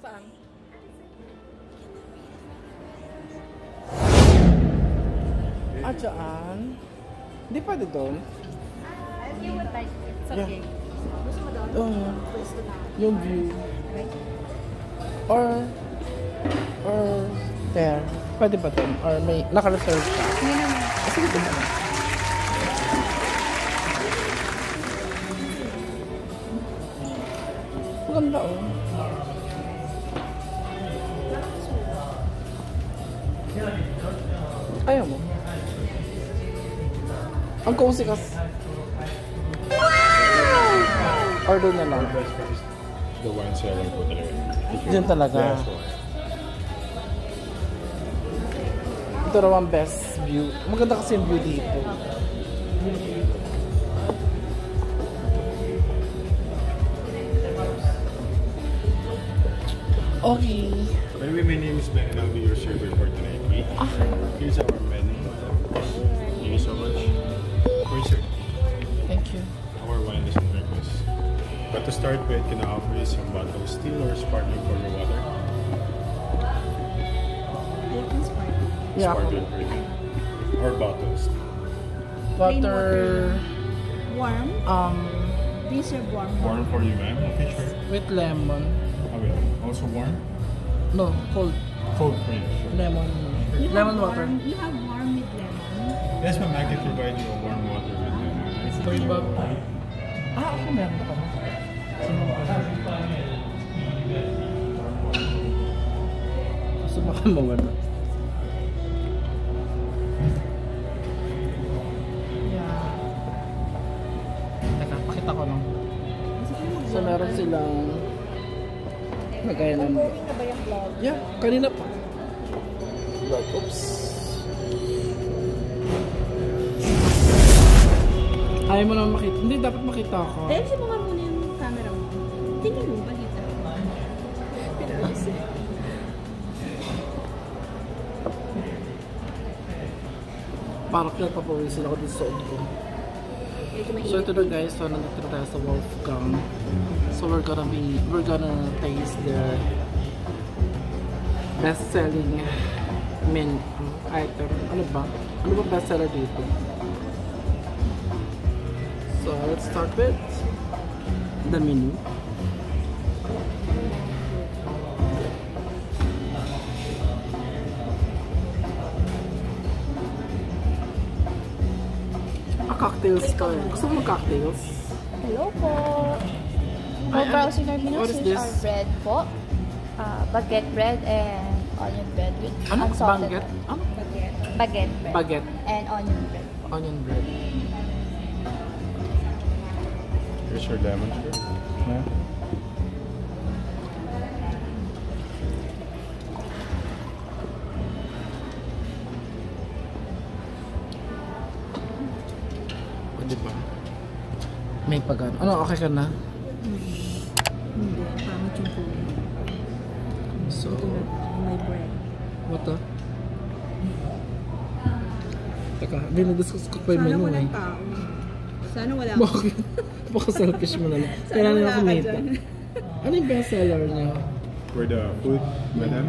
Saan? Ah, dyan? Hindi pwede doon. If you would like, it's okay. Gusto mo doon? Pwesto na. Yung view. Or there. Pwede ba doon? Or may naka-reserve ka? Hindi naman. Sige doon naman. Maganda oh. Ayaw mo? Ang cozy kasi. Or doon na lang. The wine cellar po talaga. Diyan talaga. Yes, po. Ito raw ang best view. Maganda kasi yung view dito. Okay. By the way, my name is Ben and I'll be your server for tonight. Okay? Here's our menu. Thank you so much. Please, sir. Thank you. Our wine is in breakfast. But to start with, can I offer you some bottled still or sparkling for your water? Yeah. Sparkling for you. Or bottles. Water. Warm. These are warm. Warm for you, ma'am? Okay, sure. With lemon. Okay. Also warm? No, cold. Cold for you. Lemon. You have Lemon water. You have warm with lemon. Yes, ma'am. I can provide you a warm water with lemon. Story bag. Ah, okay, meron pa kami. Gusto baka mawala. Yeah. Teka, pakita ko lang. So, meron silang nagaya ng... Ongoing na ba yung vlog? Yeah, kanina pa. Vlog, oops. Ayaw mo naman makita. Hindi, dapat makita ako. Ayun, mo nga muna yung camera mo. Tingnan mo, balita. Pinalis eh. Parang papawisin ako dito sa uod ko. So ito na guys, so nandito na tayo sa Wolfgang. So we're gonna taste their best-selling item. Ano ba? Ano ba best-seller dito? So let's start with the menu. Cocktails ka. Gusto mo cocktails? Hello po. Ay, Ang browsing our menu what is is this? our bread po. Baguette bread and onion bread with Ano? unsalted. Baguette? Ano? Baguette bread. Baguette. And onion bread. Onion bread. Here's your lemon, sir. Yeah. O, diba? May pagano. Ano, okay ka na? Hindi, pangit yung po. So, My bread. what the? Teka, hindi na-discuss ko pa yung menu eh. tao. Sana wala Bakit? Baka selfish mo na lang. Kaya na kumita. Ano yung best seller niyo? For the food, madam?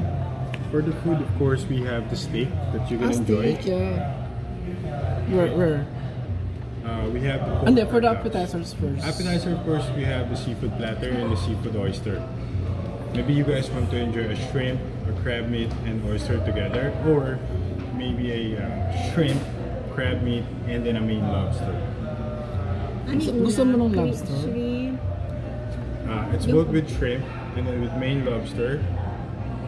For the food, of course, we have the steak that you can enjoy. Steak, yeah. Where? We have the pork. And then for the appetizers first. Appetizer, of course, we have the seafood platter and the seafood oyster. Maybe you guys want to enjoy a shrimp, a crab meat, and oyster together, or maybe a shrimp, crab meat, and then a main lobster. Gusto mo ng lobster? Shrimp. It's both with shrimp and then with main lobster,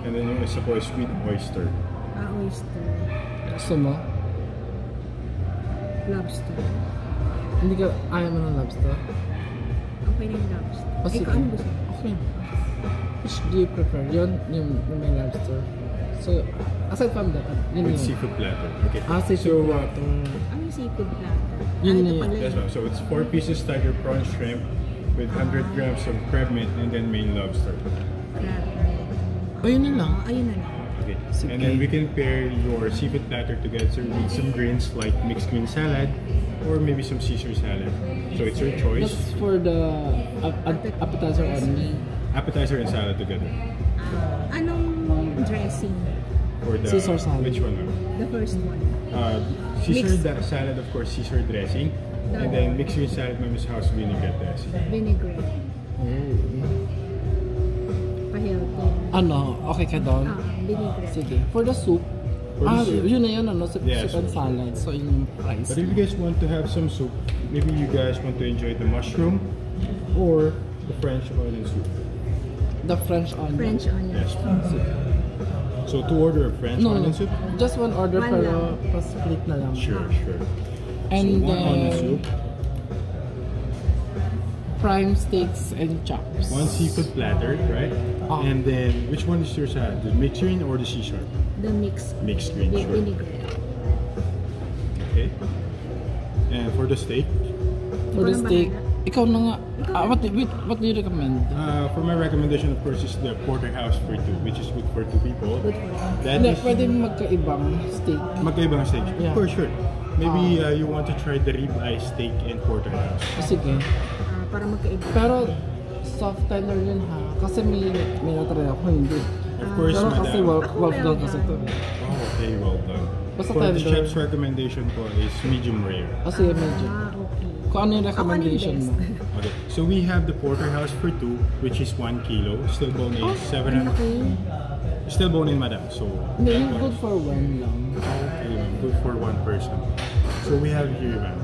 and then yung isa po is with oyster. Oyster. Gusto mo? Lobster. Hindi ka ayaw mo ng lobster? Okay na yung lobster. O sige. Ano gusto? Okay. Which do you prefer? Yun, yung may lobster. So, aside from that, yun With yun. seafood platter. Okay. Seafood platter. Ano yung seafood platter? Yun ito yun. pala Yes, ma'am. So it's 4 pieces tiger prawn shrimp with 100 grams of crab meat and then main lobster. O yun na lang. Ayun na lang. Okay. Sige. And then we can pair your seafood platter together with some greens like mixed green salad or maybe some Caesar salad. So it's your choice. That's for the appetizer only. appetizer and salad together. Anong dressing? For the Caesar salad. Which one? Ma'am? The first one. Caesar Mix. salad, of course, Caesar dressing. And then mixed green salad, ma'am, is house vinaigrette dressing. Vinaigrette. Pa-healthy. Ano, okay ka doon? Vinaigrette. Sige. For the soup, For the soup. yun na yun, ano, soup Yeah, and soup. salad. So, yung rice. But if you guys want to have some soup, maybe you guys want to enjoy the mushroom or the French onion soup. The French onion. French onion. Yes. Soup. So to order a French No, onion soup? just one order One pero lang. pa-split na lang. Sure, sure. And So one onion soup, prime steaks and chops. one seafood platter, right? Ah. And then which one is your salad? The mixed green or the Caesar? The mixed Mixed green, sure. vinaigrette. Okay. And for the steak, For the Ikaw na steak, bahala. ikaw na nga. What do you recommend? for my recommendation, of course, is the porterhouse for two, which is good for two people. Good for That Hindi, is pwede magkaibang steak. magkaibang steak. Yeah. Of course, sure. Maybe you want to try the ribeye steak and porterhouse. Sige. para magkaiba. Pero soft tender yun ha. Kasi may natry ako, hindi. Of course, Pero madam. kasi Ako well well done kasi to. Oh, okay, well done. Basta For the tender. chef's recommendation po is medium rare. Kasi medyo. Okay. Kung ano yung recommendation Ako mo. ano yung Okay, so we have the porterhouse for two, which is 1 kilo. Still bone in, 700. Okay. Still bone in, madam. So Hindi, that yung one. good for one lang. Okay, ma'am. Good for one person. So we have here, ma'am.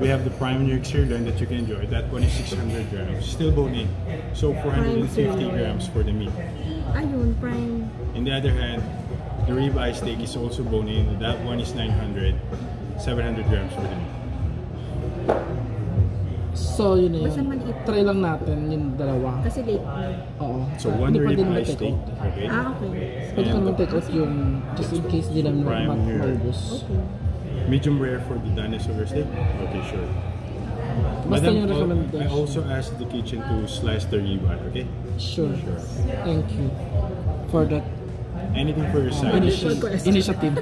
We have the prime New York sirloin that you can enjoy. That one is 600 grams. Still bone in. So 450 sirloin. grams for the meat. Ayun, prime. On the other hand, the ribeye steak is also bone in. That one is 900, 700 grams for the meat. So yun na Basta yun. maliit. Try lang natin yung dalawa. Kasi late na. Oo. So one Hindi pwede ribeye mag-take steak, out. okay? Okay. Pwede ka naman take out yung just in case di naman Prime New York. maubos. Okay. Medium rare for the dinosaur steak. Okay, sure. Basta yung I recommendation. also asked the kitchen to slice the ribeye. Okay. Sure. Sure. Thank you for that Anything for your side dishes. initiative.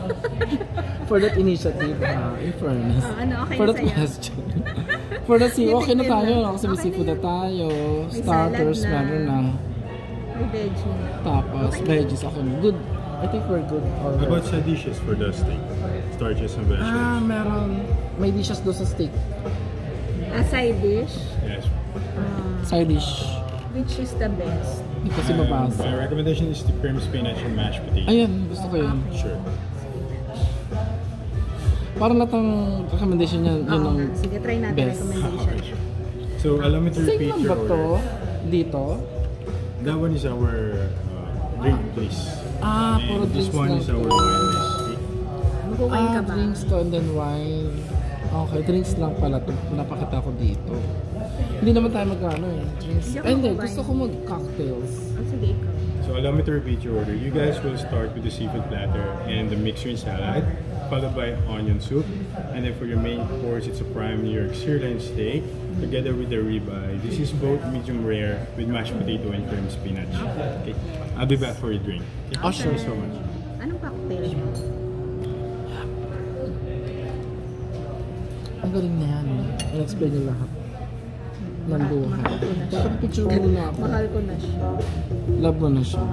For that initiative, in fairness. Ano, okay For na that sa'yo? question. For that okay na tayo, no? Kasi may Okay seafood na na tayo, May starters, salad na. meron na. May veggie. Tapos, veggies ako. Good. I think we're good How already. about side dishes for the steak? Starches and vegetables. Meron. May dishes doon sa steak. A side dish. Yes. Side dish. Which is the best? Hindi kasi mabasa. My recommendation is the cream spinach and mashed potato. Ayan, gusto ko yun. Sure. Parang lahat ng recommendation niya, yun Oo ang nga. Sige, try natin best. recommendation. Okay, sure. So allow me to Same repeat lang your ba to? order. Dito? That one is our drink, please. Ah, puro And this drinks one lang is to. our wine list. Mag-wine ka ba? Drinks to and then wine. Okay, drinks lang pala to. Napakita ko dito. Hindi naman tayo mag-ano eh. Drinks. Hindi ako Ay, hindi. mag-wine. Gusto ko mag-cocktails. Oh, sige, ikaw. So allow me to repeat your order. You guys will start with the seafood platter and the mixed green salad, followed by onion soup. And then for your main course, it's a prime New York sirloin steak, together with the ribeye. This is both medium rare with mashed potato and cream spinach. Okay, I'll be back for your drink. Okay? Oh, sure. Thank you so much. Anong cocktail mo? Ang galing na yan. I'll-explain niyo lahat. Ng buhay. Mahal ko na siya. Dapat picture mo na ako. Mahal ko na siya. Love mo na siya.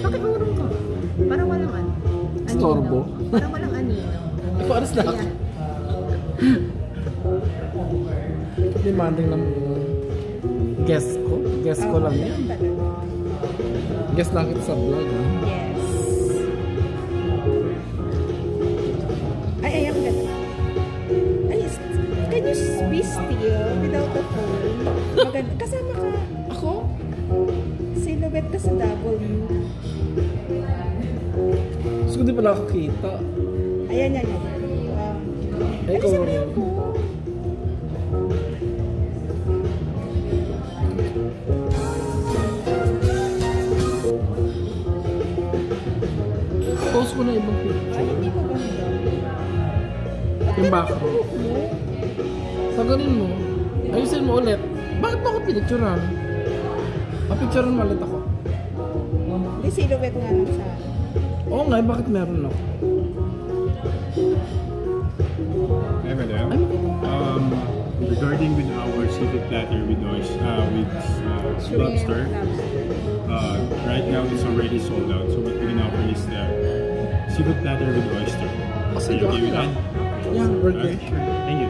Pakiurong ko. Parang walang ano. Storbo? Parang walang anino. Iparas na ako. Ayan. Demanding ng guest ko. Guest ko lang yan. Ganun talaga. Guest lang kita sa vlog. Ha? Yes. Ay, ayan ka. Ay, can you be still without the phone? Maganda. Kasama ka. Ako? Silhouette ka sa W. Gusto ko di pala ako kita. Ayan, yan, yan. Eh, ikaw sabi rin. ko. Post ko na ibang picture. Ay, hindi mo ganda. Yung background. Buhok mo. Sagarin mo. Ayusin mo ulit. Bakit mo ako pinicturean? Papicturean mo ulit ako. Hindi, silhouette nga lang sa Oo nga, bakit meron ako? Hey, madam. Ay, regarding with our seafood platter with lobster, right now it's already sold out. So what we can offer is the seafood platter with oyster. Kasi Are you okay with that? Yeah, we're good. Okay, sure. Thank you.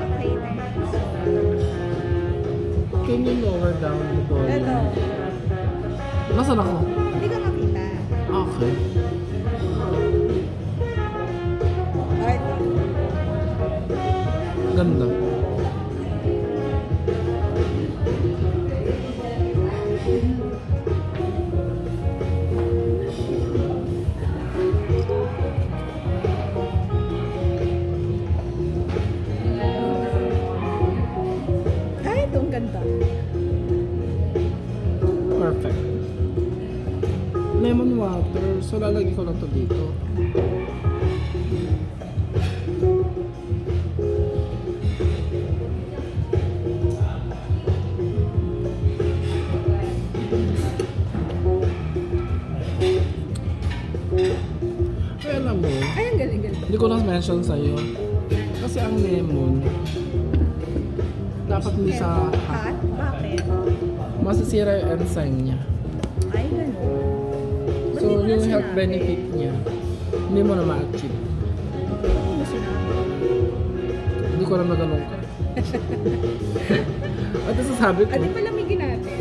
Can you lower down the volume? Ito. Nasaan ako? Hindi ka makita. Okay. Ay, ito. Ganda. Ay, ito ang ganda. Perfect. Lemon water. So, lalagay ko lang to dito. Kaya alam mo, Ay, ang galing-galing. hindi ko lang mention sa'yo. Kasi ang lemon, dapat hindi sa hot. Hot? Bakit? Masisira yung enzyme niya. Ay, gano'n. Ba't So, di mo na yung health sinabi? benefit niya, hindi mo na ma-achieve. Ba't di mo sinabi? Hindi ko alam na ganun ka. At nasasabi ko, Ah, di palamigin natin.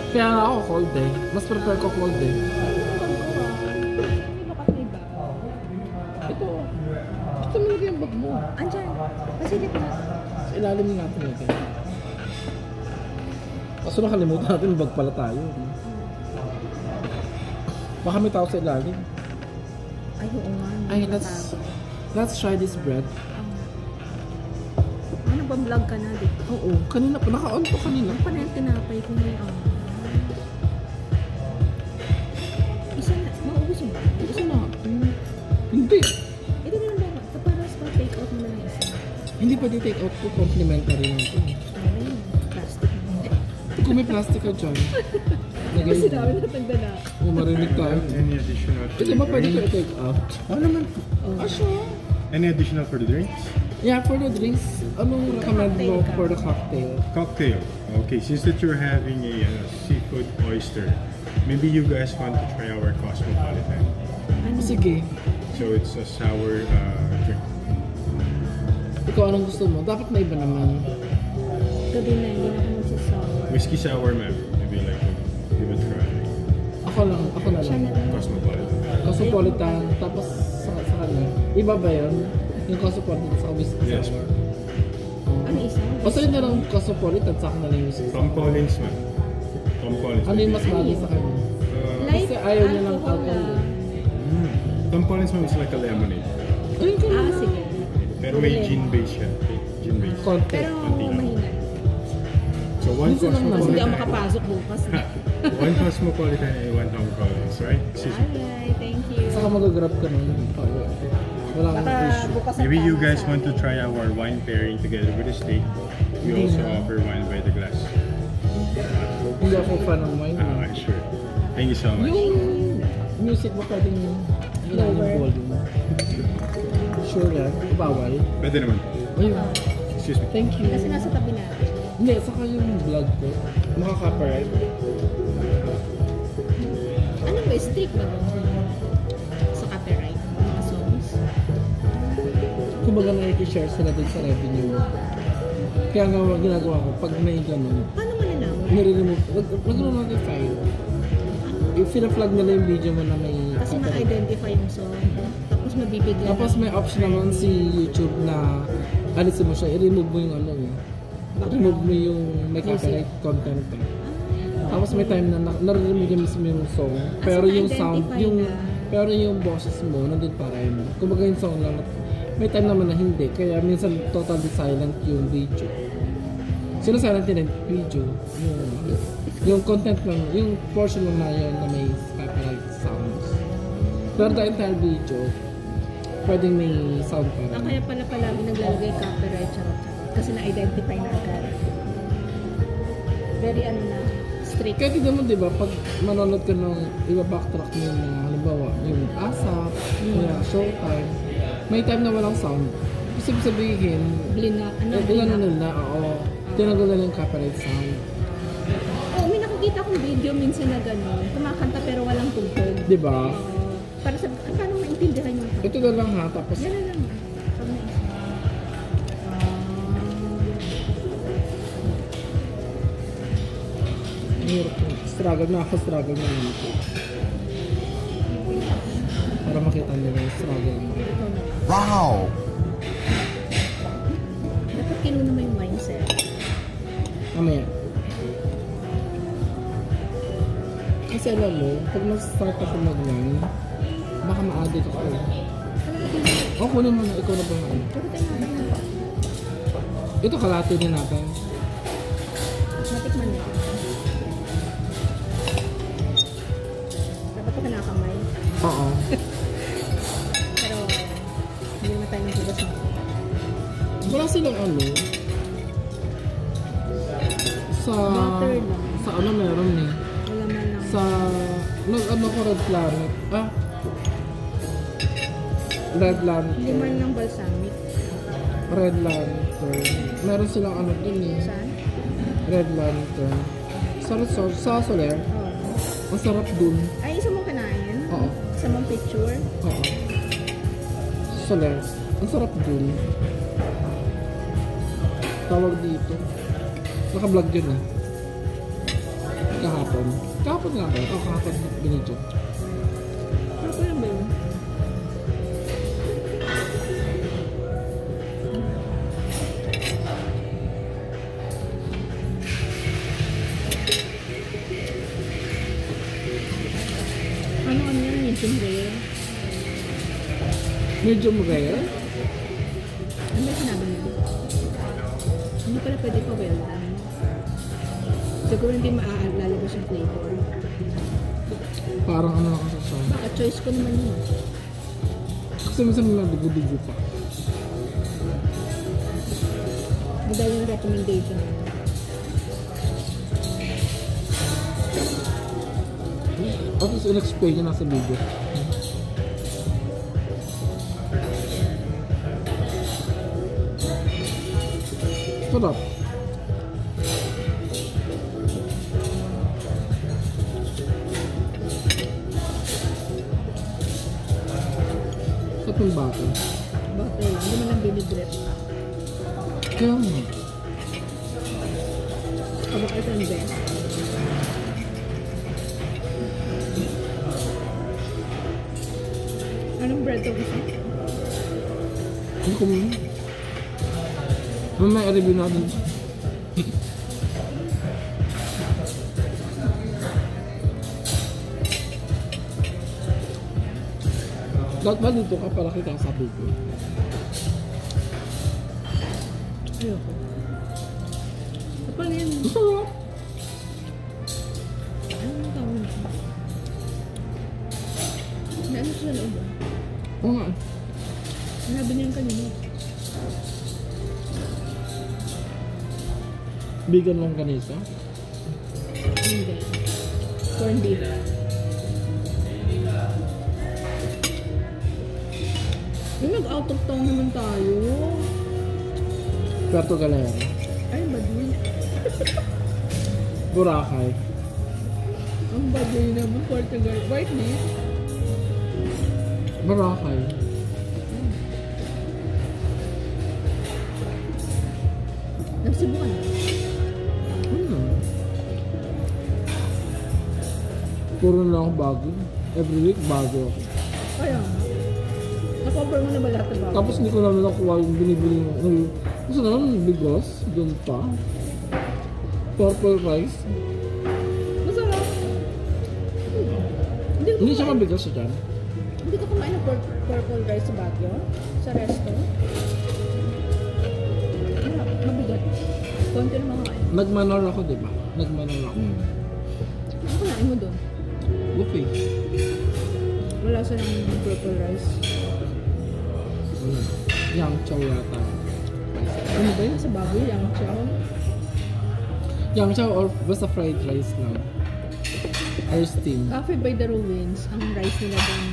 kaya nga ako cold eh. Mas prefer ko cold eh. Ito, gusto mo lagyan yung bag mo. Andyan. Kasi di pa. Sa ilalim natin ito. Kaso nakalimutan natin, bag pala tayo. Baka may tao sa ilalim. Ay, oo nga. Ay, let's try this bread. Ano ba vlog ka na, di? Oo, kanina pa. Naka-on to kanina. Ano pa na yung tinapay kung may Isa na. Maubos yun ba? Isa na. Hindi. Ito na lang ba? Ito para sa take out mo na lang isa. Hindi pa di-take out ko. Complimentary lang ito. Ano yun? Plastic na. Kung may plastic ka dyan. Ano sinabi na tagdala? Kung marinig tayo. Any additional for Kasi the ba pwede ko drinks? i-take out? Oh, naman. Sure. Any additional for the drinks? Yeah, for the drinks, anong recommend mo for the cocktail? Cocktail. Okay, since that you're having a seafood oyster, maybe you guys want to try our Cosmopolitan. Sige. So it's a sour drink. Ikaw anong gusto mo? Dapat may iba naman. Gabi na, hindi na ako magsasawa. Whiskey sour, ma'am. Maybe like give it a try. Ako na Siya na lang. lang. Cosmopolitan. Cosmopolitan, tapos sa kanya. Iba ba yun? Yung Cosmopolitan sa whiskey Yes, sour. Ano isa? O sa'yo na lang Cosmopolitan, sa akin na lang yung whiskey Tom sour. Collins, ma'am. Tom Collins. Ano yung mas bagay sa kanya? Light Kasi ayaw niya ng alcohol alcohol. Mm. Tom Collins, ma'am, is like a lemonade. Ayun ko Ah, na. sige. Pero may gin base siya. Gin base. Konti. Pero mahina. So one Minsan lang naman. Hindi ako Cosmopolitan. makapasok bukas. One Cosmopolitan and one Tom Collins, right? Excuse me. Alright, thank you. Saka mag-grab ka nun. Wala kang Baka issue. bukas ang Maybe you tama guys sa- want to try our wine pairing together with the steak. We Hindi also na. offer wine by the glass. Hindi ako fan ng wine. Sure. Thank you so much. Yung music mo pwedeng ilan yung volume. Sure yan. Bawal. Pwede naman. Ayun. Excuse me. Thank you. Kasi nasa tabi natin. Hindi, saka yung vlog ko. Makaka-copyright. Ano ba? Strict ba ba? Sa copyright? Mga songs? Kumbaga na-share sila din sa revenue. Kaya nga ginagawa ko, pag may ganun, Paano malalaman? nire-remove, nag-notify. If fina-flag nila yung video mo na may Kasi copyright. ma-identify yung song. Tapos mabibigyan. Tapos may option naman si YouTube na alisin mo siya, i-remove mo yung ano eh. Remove mo yung may copyright content eh. Tapos may time na nare-remove niya mismo yung song. Pero yung sound, na-identify yung na. pero yung boses mo nandun pa rin. Kumbaga yung song lang. May time naman na hindi. Kaya minsan totally silent yung video. Sino silent din yung video? Yung content lang, yung portion lang na yun na may copyright sounds. Pero the entire video, pwedeng may sound pa rin. Kaya pala palagi naglalagay copyright charot. Kasi na-identify na agad. Very ano na, strict. Kaya tignan mo, di ba, pag manonood ka ng iba backtrack mo yung halimbawa, yung ASAP, kaya Showtime, may time na walang sound. Ibig sabihin, Blinak. Ano? ano nila, oo. Tinanggal nila yung copyright sound. Oo, may nakikita akong video minsan na gano'n. Kumakanta pero walang tugtog. Di ba? Para sa, paano maintindihan yung kanta? Ito na lang ha, tapos Yan na lang. hirap na. Struggle na ako, struggle na ako. Para makita nila yung struggle mo. Wow! Dapat kinuna mo yung mindset. Mamaya. Kasi alam mo, pag nag-start ako mag-run, baka ma-addict ako. O, kunin mo na, ikaw na ba nga? Ito kalati din natin. Matikman nito. Dapat ko kinakamay. Oo. Pero, hindi naman tayo naghugas mo. Wala silang ano. Sa... Butter lang. Sa ano meron eh. Wala man lang. Sa... Nag-ano ko Red Planet. Red Lantern. Hindi man lang balsamic. Red Lantern. Meron silang ano dun eh. Saan? Red Lantern. Sa Soler. Oo. Ang sarap dun. Ay, isa mong kinain? Oo. Isa mong picture? Oo. Soler. Ang sarap dun. Tawag dito. Naka-vlog yun eh. Kahapon. Kahapon nga ba? Oo, kahapon binidyo. Ano ko yan ba yun? Ano yan? Medium rare? Medium rare? Ano ba sinabi mo? Hindi pala pwede pa well done. Siguro hindi lalabas yung flavor. Parang ano lang sa siya. Baka choice ko naman yun. Kasi minsan may dugo-dugo pa. Madali yung recommendation. At least in-explain niya nasa video. Sarap. Sa pang bata. Butter lang. Hindi mo lang binidrip. Kaya nga. Kabakal sa hindi. Anong bread to gusto? Hindi ko mo. Mamaya i-review natin. Dapat ba dito ka para kita sa video? Ayoko. Kapal yan. Masarap. Anong tawag nito? May ano siya sa loob? Oo nga. Sinabi niyan kanina. Vegan lang ganito. Hindi. Corned beef. Yung nag-out of town naman tayo. Puerto Galera. Ay, baduy. Boracay. Ang baduy naman, Portugal. White meat. Boracay. Nagsibukan. Puro na ako bago. Every week bago ako. Kaya nga. Na-cover mo na ba lahat ng bago? Tapos hindi ko naman nakuha yung binibili mo. Gusto naman bigos. Doon pa. Purple rice. Masarap. Hindi siya mabigas siya dyan. Hindi ka kumain ng purple rice sa Baguio? Sa resto? Mabigat. Konti na mga kain. Nagmanor ako, di ba? Nagmanor ako. Ano kunain mo doon? Buffet. Wala sa ng purple rice. Wala. Yang chow yata. Ano ba yun? Sa Baguio, yang chow? Yang chow or basta fried rice lang. Or steam. Cafe by the Ruins, ang rice nila doon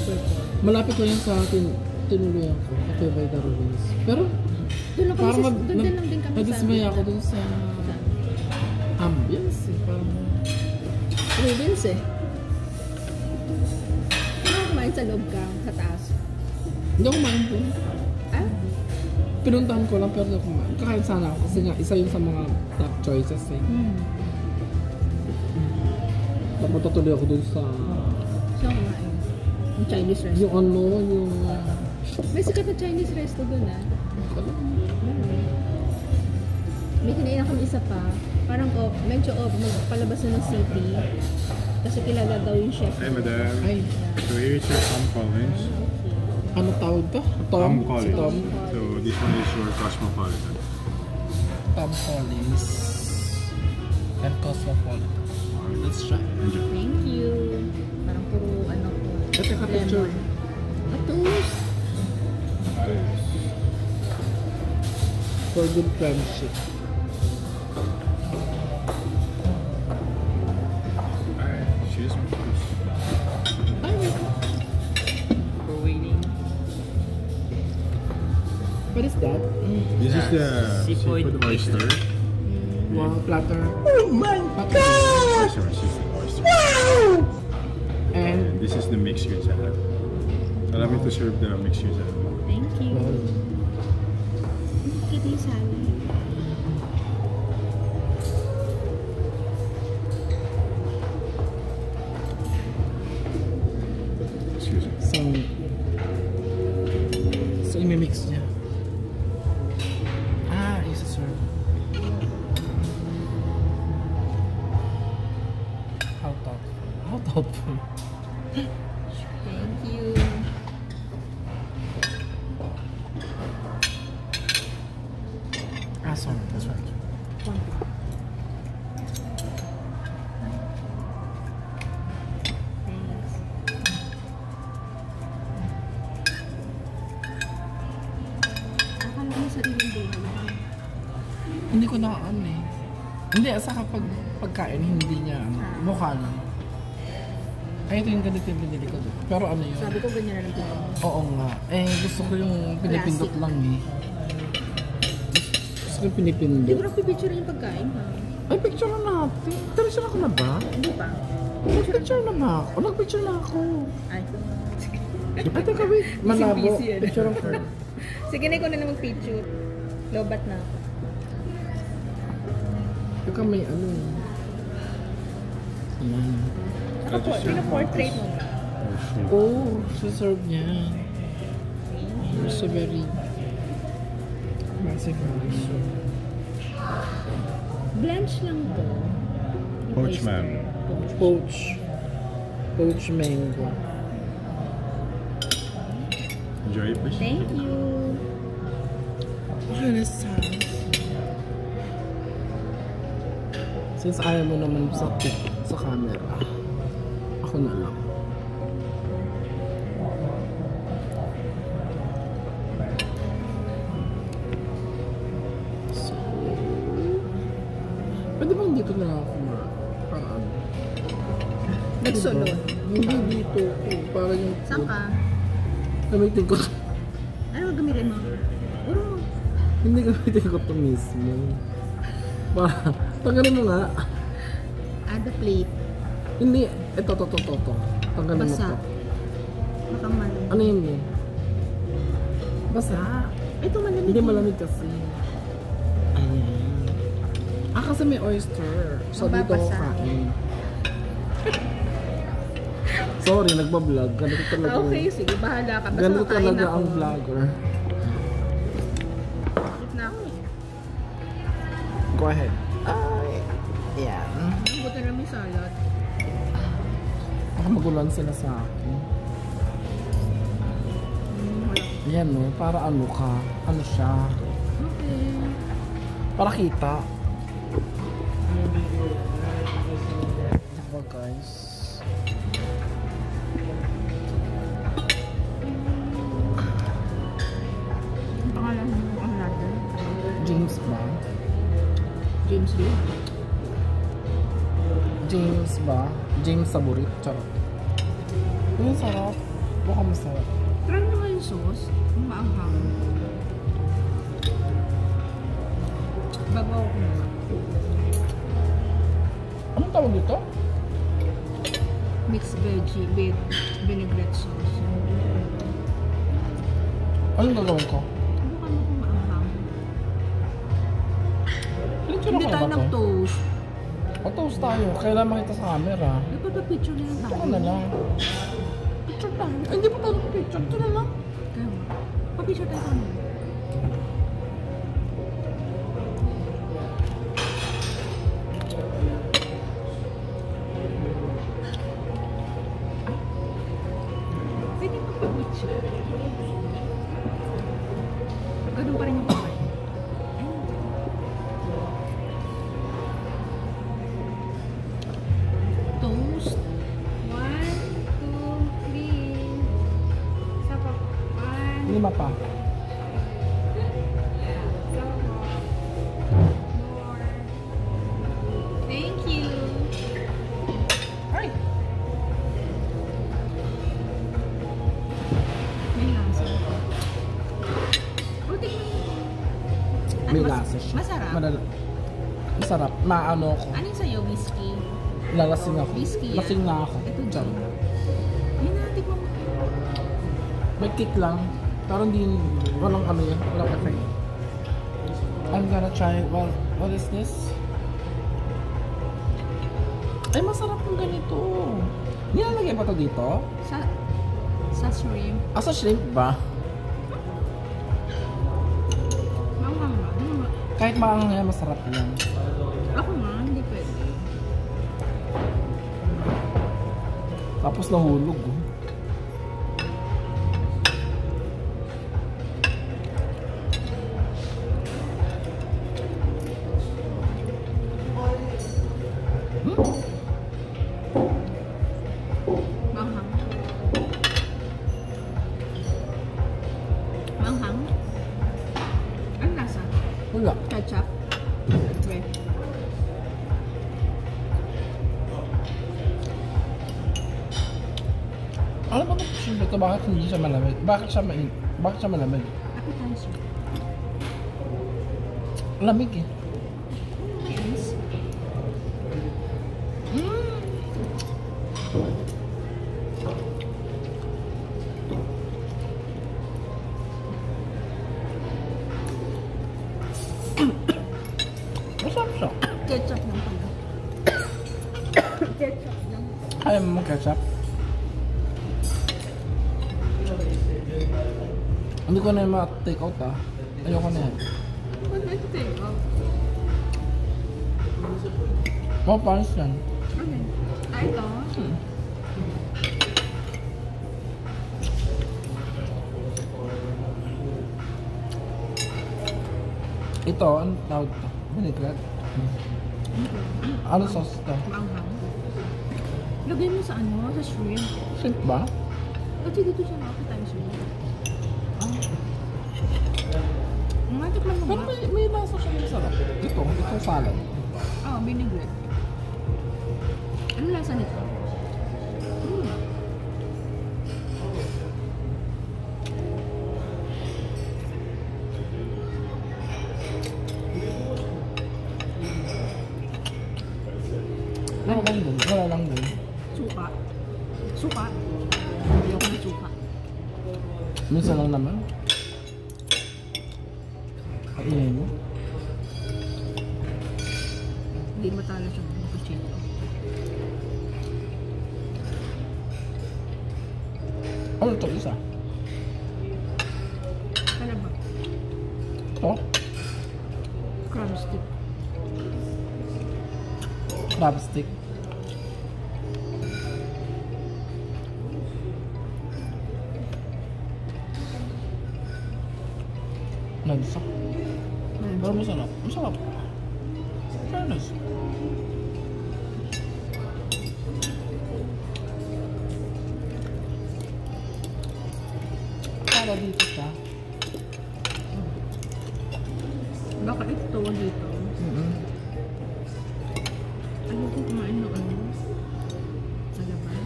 purple. Malapit ko yan sa tinuluyan ko. Cafe by the Ruins. Pero, Doon lang kami parang doon din lang din kami nadismaya ako dun sa ambience eh. Parang, Ruins eh. Ano kumain sa loob ka, sa taas? hindi ako kumain po. Ah? Pinuntahan ko lang pero hindi ako kumain. Kakain sana ako kasi nga isa yun sa mga top choices eh. Tapos tuloy ako dun sa Saan kumain? Yung Chinese restaurant. yung ano, yung May sikat na Chinese restaurant doon ah. May kinain kami isa pa. Parang medyo magpalabas na ng city. Kasi kilala daw yung chef. Hi, madam. ay, So here is your Tom Collins. ano tawag to? Tom Si Collins. Tom. So this one is your Cosmopolitan. Tom Collins and Cosmopolitan. Let's try. Enjoy. Thank you. Parang puro ano po. Ito ka picture. Atus. For good friendship. Alright, cheers. Ay, wait. We're waiting. What is that? This is the Seafood seafood oyster. Wow, platter. Oyster, seafood oyster. And And this is the mixed with salad. Allow me to serve the mixed with salad. Thank you. wow. Kita yung salad. Excuse me. So imimix niya. Ah, isa-serve. How thoughtful. How thoughtful. Thank you. Ah, sorry. That's right. Thanks. Akala ko sariling buhay. Hindi ko na ano eh. Hindi, asa kapag pagkain, hindi niya ano, mukha lang. Ay, ito yung ganito yung binili ko doon. Pero ano yun? Sabi ko ganyan na lang tingin mo. Oo nga. Eh, gusto ko yung pinipindot Classic. lang eh. Gusto ko yung Hindi pinipindot. ko lang pipicture yung pagkain ha. Ay, picture na natin. Picture ako na ba? Hindi pa. Nag-picture na ba ako? Nag-picture na ako. Ay. Ay, teka, wait. Malabo. busy yan. Picture ako. Sige na, ikaw na lang mag-picture. Lobat na ako. Teka, may ano. Ayan. Ako, pina-portrait mo ba? Oh, serve niya. So very massive rice. Blanch lang to. Poach, ma'am. Poach. Poach mango. Enjoy, please. Thank you. Okay, let's have. Since ayaw mo naman sa camera, ako na lang. So, pwede bang dito na lang ako para ano? Nagsulod. Hindi dito. Para yung Saan ka? gamitin ko. Ano gamitin mo? Uro. Hindi gamitin ko to mismo. Para, tanggalin mo nga. Add a plate. Hindi, ito. Tanggalin mo Basa. to. Baka man. Ano yun mo? Basa. Ito malamig. Hindi malamig kasi. Ayan. Ah, kasi may oyster. So, dito ako Mababasa. kain. Sorry, nagbablog. Ganito talaga. Okay, sige. Bahala ka. Basta Ganito makain talaga ako. ang vlogger. Eat na ako. Go ahead. Ay. Ayan. Buta na may salad. Baka magulan sila sa akin. Wala. Ayan no, para ano ka. Ano siya. Okay. Para kita. Diba guys? Ang pangalan mo ang natin? James ba? James Lee. James ba? James Saburit. Charot. Ang sarap. Baka masarap. Try mo nga yung sauce, yung maanghang. Bago ako kumuha. Anong tawag dito? Mixed veggie with vinaigrette sauce. Anong gagawin ko? Subukan mo kung maanghang. Hindi tayo nag-toast. O-toast tayo. Kailangan makita sa camera. Nagpapapicture na lang tayo. Ito na lang. Picture tayo. Ay, hindi pa tayo picture. Ito na lang. Kaya mo. Papicture tayo kami. Pwede magpapicture. Ganun pa rin yung pagkain. Toast. 1, 2, 3. Isa pa. 1. 5 pa. Isa pa. More. Thank you. Ay! May lasa. O, tingnan mo. May lasa siya. Masarap. Masarap. Maano ko. Ano yung sa'yo? Whiskey? Lalasing ako. Whiskey yan. Lasing na ako. Ito Diyan. dyan. Ayun na, tikman mo. May kick lang. Pero hindi, walang ano yun. Walang effect. I'm gonna try it. Well, what is this? Ay, masarap yung ganito. Nilalagay ba ito dito? Sa shrimp. Sa shrimp ba? Manghang ba? Ano ba? Kahit maanghang yan, masarap yan. Ako nga, hindi pwede. Tapos nahulog. Oh. Manghang. Manghang? Ano lasa? Wala. Ketchup? Wait. Ano ba ito shrimp ito? Bakit hindi siya malamig? Bakit siya malamig? Appetizer. Lamig eh. Yes. Masarap siya. Ketchup lang pala. Ketchup lang. Ayaw mo ketchup? Hindi ko na yung ma-take out ah. Ayoko na yan. Ano ito take out? Oh, panis yan. Okay. Ito? Ito, ano tawag ito? Vinaigrette? Ano sauce ito? Maanghang. Lagay mo sa ano? Sa shrimp. Shrimp ba? Kasi dito siya appetizer. Matikman mo Pero ba? may lasa siya masarap. Itong salad. Oo, vinaigrette. Ano lasa nito? Wala lang din. Suka. Suka. Ayoko ng suka. Minsan lang naman. Kainin mo. Hindi matalo siya ng kutsino. Ano ito isa? Ano ba? Ito? Crab stick. Crab stick. Nagsak. Pero masarap. Masarap. Fairness. Para dito siya. Baka ito dito. Ano ko kumain ng ano? Sa laban?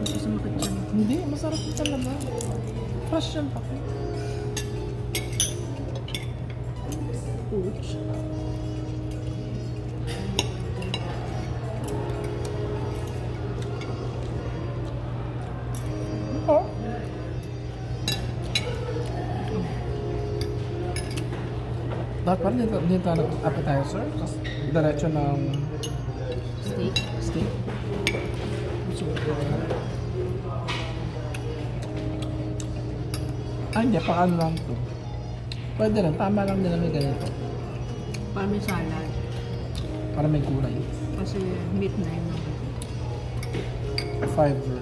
Kasi sa makatsan. Hindi, masarap ito talaga. Fresh yan pa. Ouch. Oh. Dapat pa rin dito nag-appetizer. Tapos diretso ng Steak. steak. Ay, hindi. Paano lang to. Pwede rin. Tama lang din na may ganito. Para may salad. Para may kulay. Kasi meat na yun. Fiber.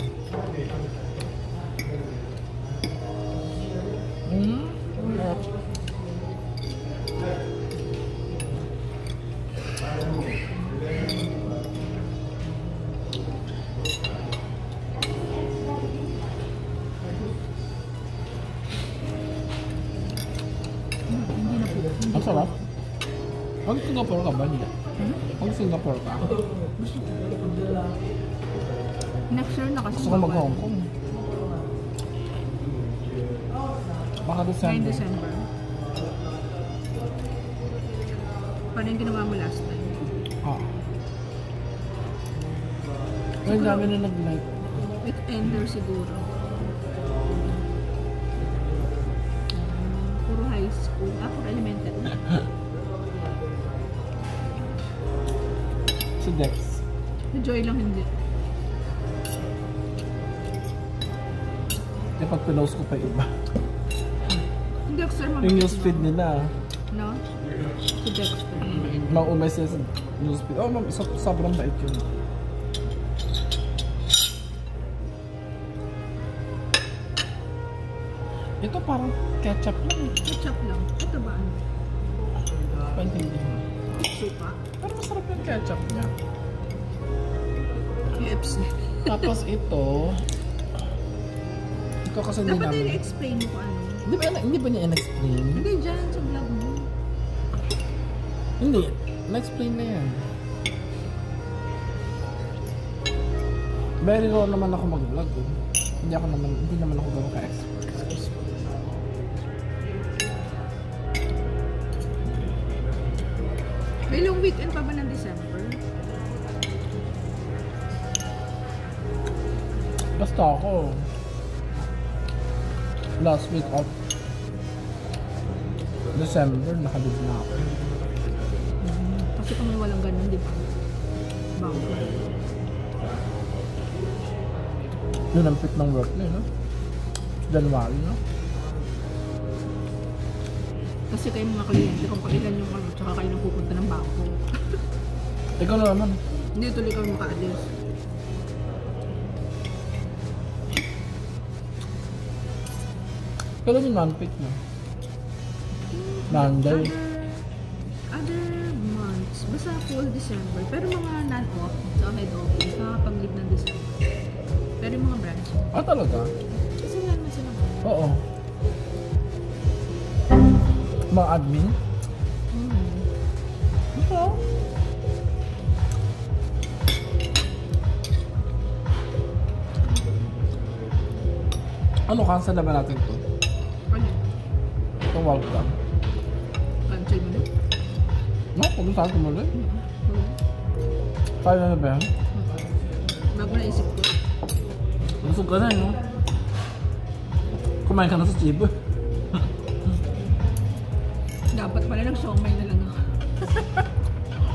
Hindi na po. Ang sarap. Pag Singapore ka ba? Hindi. Pag Singapore ka, Next year na kasi. gusto ko mag-Hong Kong. Baka 9 December. December. Parang yung ginawa mo last time. Ah. Ay, dami na nag-like. Weekender siguro. Puro high school. Puro elementary. Si Dex. Si Joy lang hindi. Eh, pag pinost ko pa yung iba. Hindi ako sir Yung newsfeed nila, No? Si Dexter. maumay sila sa newsfeed. Oh, ma'am, sobrang bait yun. Ito parang ketchup lang eh. Ketchup lang. Ito ba ano? Paintindihan. Supa? Pero masarap yung ketchup niya. KFC. Tapos ito, kasi hindi Dapat namin. i-explain mo kung ano. Hindi ba niya in-explain? Hindi dyan sa vlog mo. Hindi. Na-explain na yan. Very raw naman ako mag-vlog eh. Hindi naman ako gano'n ka-expert. May long weekend pa ba ng December? Basta ako. Last week of December, nakalib na ako. Kasi kung may walang ganun, di ba? Bago. Yun ang pit ng work niya, no? January, no? Kasi kayo mga kliyente, kung pag-ilan yung ano, tsaka kayo nang pupunta ng bangko. Ikaw na naman. Hindi tuloy kami makaalis. Kailan yung non-pit mo? Monday. Other months, basta full December. Pero mga non-off, sa head office, nakakapag-leave ng December. Pero yung mga branch, Ah, talaga? kasi wala naman sila. Oo. Mga admin? Oo. Ano, cancel na ba natin to? Ano? Itong welcome. Cancel mo na? No, kung saan tumuloy. Kaya na ba yan? Bago na isip ko. Busog ka na, no? Kumain ka na sa Chibo. Dapat pala nag-siomay na lang ako.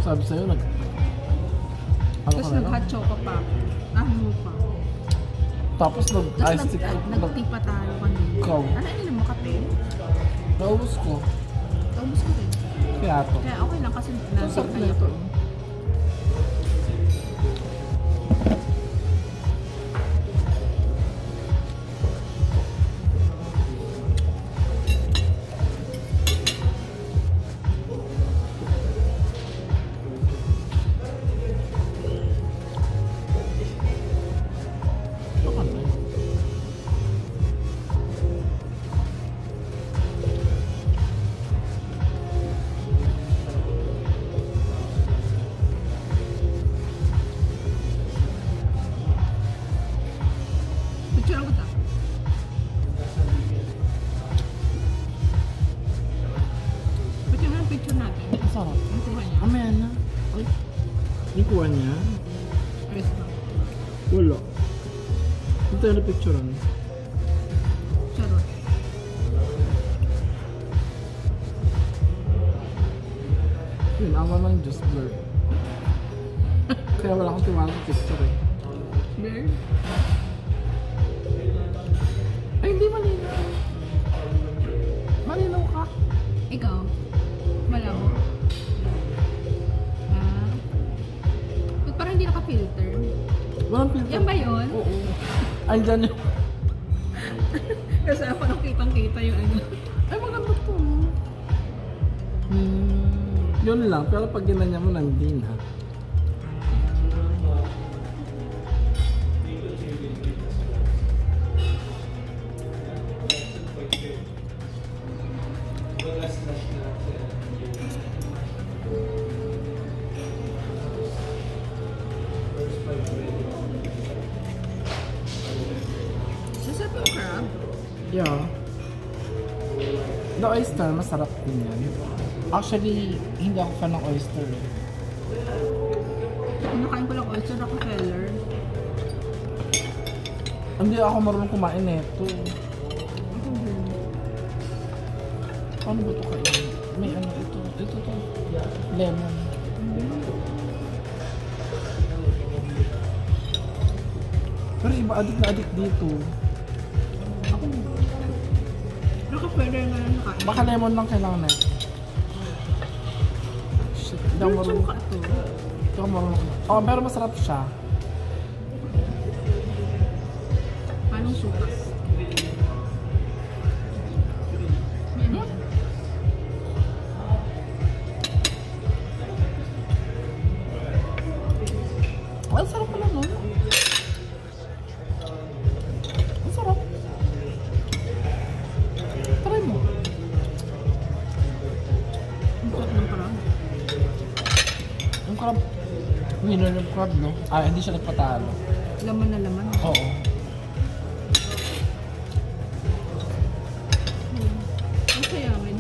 Sabi sa'yo, ano Tapos ka na lang? nag-hot choco pa ako. Ano pa. Tapos Tapos nag-ice tea. nag-tipa tayo kanina. Ikaw. Ano yun mo kape? Naubos ko. Taubos ko rin. Kaya to. Kaya okay lang kasi Ang sarap nasa na ito. Yung kuha niya? Ayos ba? Wala. Ito yung picturean. Charot. Yun, awa ng Diyos, blur. Kaya wala akong tiwala sa picture eh. Blur? Ay, hindi malinaw. Malinaw ka. Ikaw? Malabo? Ah? Ba't parang hindi naka-filter? Walang filter. Yan ba yun? Oo. Andyan yun. Kasi ako nang kitang-kita yung ano. Ay, maganda to. Yun lang, pero pag ginanya mo, nandin ha. Masarap yung crab. Yeah. The oyster, masarap din yan. Actually, hindi ako fan ng oyster eh. Nakain ko lang oyster Rockefeller. Hindi ako marunong kumain nito. Paano ba ito kain? May ano ito. Ito to. Lemon. Pero iba adik na adik dito. Ako Rockefeller nga lang nakain. Baka lemon lang kailangan na. Shit, hindi ako Pero marunong. suka to. Hindi ako marunong. Oh, pero masarap siya. Anong sukas? Ano? Well, sarap pala nun. Ang sarap. Try mo. Ang sarap ng crab. Yung crab. Winner ng crab, no? Ah, hindi siya nagpatalo. Laman na laman. Oo. Ang sayangin.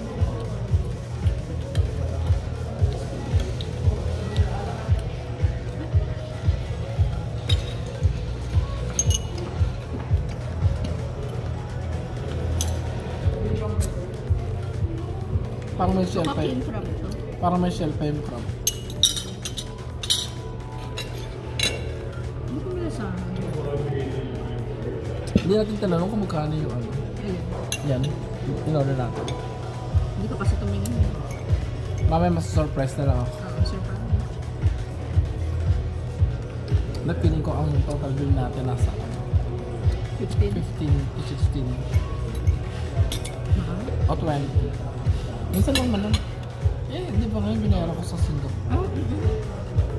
Parang may shell pa King yun. crab to. Parang may shell pa yung crab. Hindi ko malasahan. Hindi natin tinanong kung magkano yung ano. Ayun. Yan. In-order natin. Hindi ko kasi tumingin. Eh. Mamaya mas-surprise na lang ako. Surprise. Nagpiling ko ang total bill natin nasa 15. 15 to 16 Mahal. o 20. Minsan lang man lang. Eh, di ba ngayon binayaran ko sa Singapore? Ah,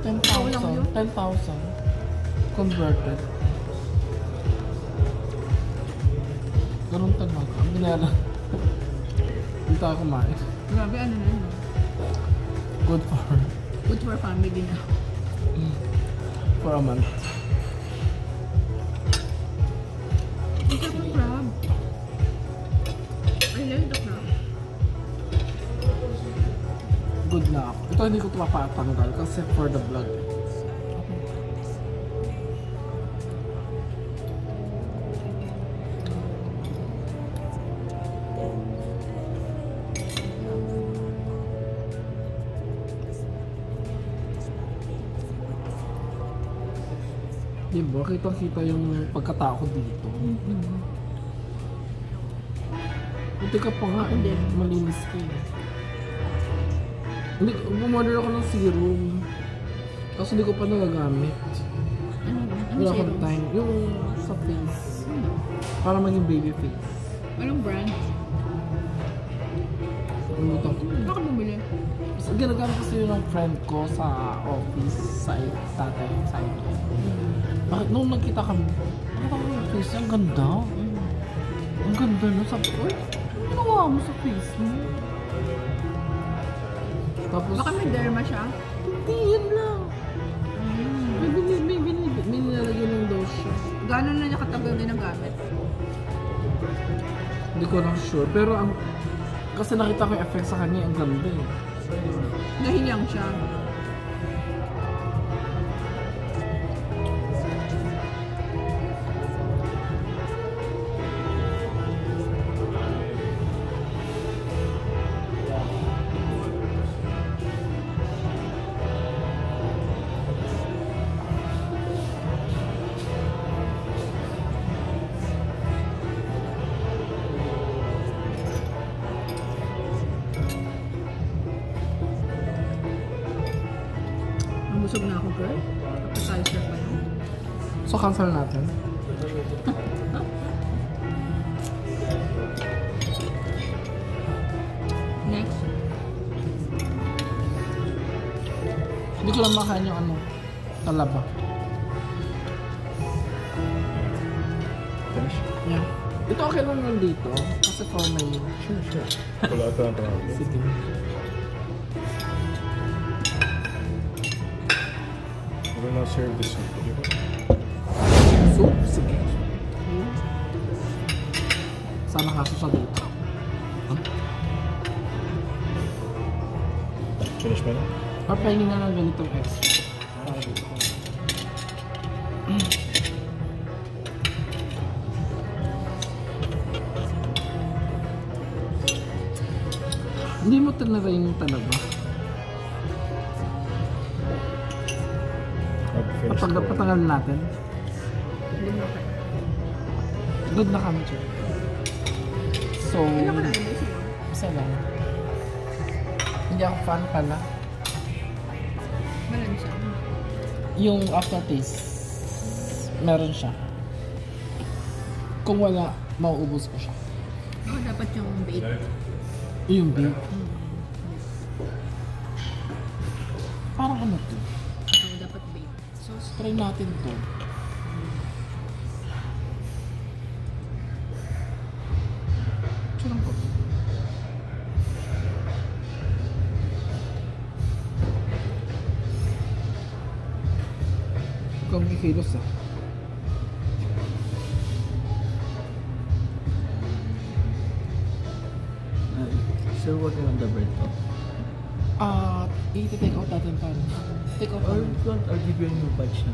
10,000. 10,000. Converted. Ganun talaga. Ang binayaran. Hindi tayo kumain. grabe ano na yun. Good Good for family na. for a month. Ang sarap ng crab. I like the crab. Good na ako. Ito hindi ko ito mapatanggal kasi for the vlog. Diba? Kitang-kita yung pagkatao ko dito. Buti ka pa nga. Hindi. Malinis ka eh. Hindi, bumorder ako ng serum. Kasi hindi ko pa nagagamit. Ano Wala serum? akong time. Yung sa face. Para maging baby face. Anong brand? Umutok ko. Baka bumili. So, ginagamit kasi yun ng friend ko sa office site. Bakit nung nagkita kami, nakita ko yung face niya, ang ganda. Ang ganda no? Sabi ko, ginawa mo sa face mo. Tapos, Baka may derma siya. hindi yan lang. May nilalagay ng dose siya. Gano'n na niya katagal din ang gamit. Hindi ko lang sure. Pero ang kasi nakita ko yung effect sa kanya, ang ganda eh. Nahiyang siya. Hindi ko lang sure. Pero ang kasi nakita ko yung effect sa kanya, ang ganda eh. Bakit nung nagkita kami, nakita ko yung face niya, ang ganda. Ang ganda no? Sabi ko, ginawa mo sa face mo. Hindi ko lang sure. Pero ang kasi nakita ko yung effect sa kanya, ang ganda eh. Nahiyang siya. Busog na ako, girl. Appetizer pa yun. So, cancel natin. Next. Hindi ko lang makain yung ano, talaba. Finish? Yeah. Ito okay lang yun dito. Kasi for may... Sure. Wala ito na tawag. Sige. We're gonna serve the soup. Soup? Sige. Sana kaso sa dito. Finish mo na? Papahingin na lang ganitong extra. Para dito. Hindi mo tinarayin talaga. Finish Patagal natin. Good na kami, Chip. So, Ilan ka na ano isa? isa lang. Hindi ako fan pala. Malan siya. Yung aftertaste, meron siya. Kung wala, mauubos ko siya. Ako dapat yung bait. Yung beef. Parang ano to? Ako dapat bait. Sauce. Try natin to. Sarang ko. Ikaw may kilos ah. Still working on the bread though. I-take out natin paano? Take out Or namin. if you want, I'll give you a new batch na.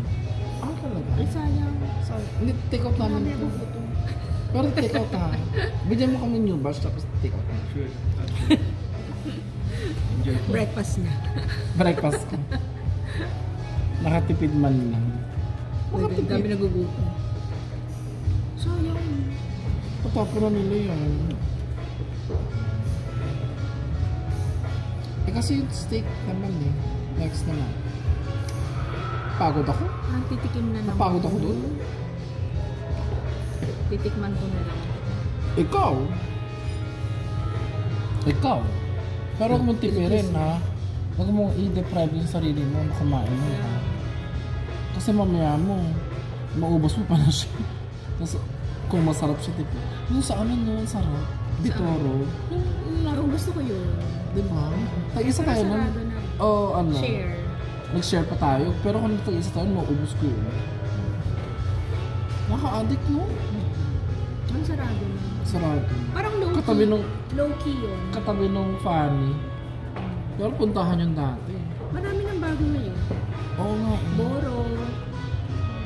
Talaga? Ay, sayang. Sorry. Hindi, take out namin Marami ito. akong gutom. Pero take out ha. Bigyan mo kami new batch tapos take out. Sure. Enjoy po. Breakfast na. Breakfast ka. Nakatipid man lang. Ang dami nagugutom. Sayang. Patapo na nila yan. Eh kasi yung steak naman eh. Next naman. Pagod ako. Titikim na naman. Napagod ako doon. Titikman ko na lang. Ikaw? Pero kung mong tipirin ha, huwag mong i-deprive yung sarili mo na kumain mo ha. Kasi mamaya mo, maubos mo pa na siya. Tapos kung masarap siya tipo. Yung sa amin no, sarap. Bitoro. Parang gusto ko yun. Diba? Tag-isa tayo nun. Sarado na. O ano? Share. Nag-share pa tayo. Pero kung tag-isa tayo, maubos ko yun. Naka-addict no? Ang sarado na. Sarado. Parang low-key. Katabi nung, Low-key yun. katabi nung Fanny. Pero puntahan yung dati. Marami ng bago ngayon. Oo nga. Boro,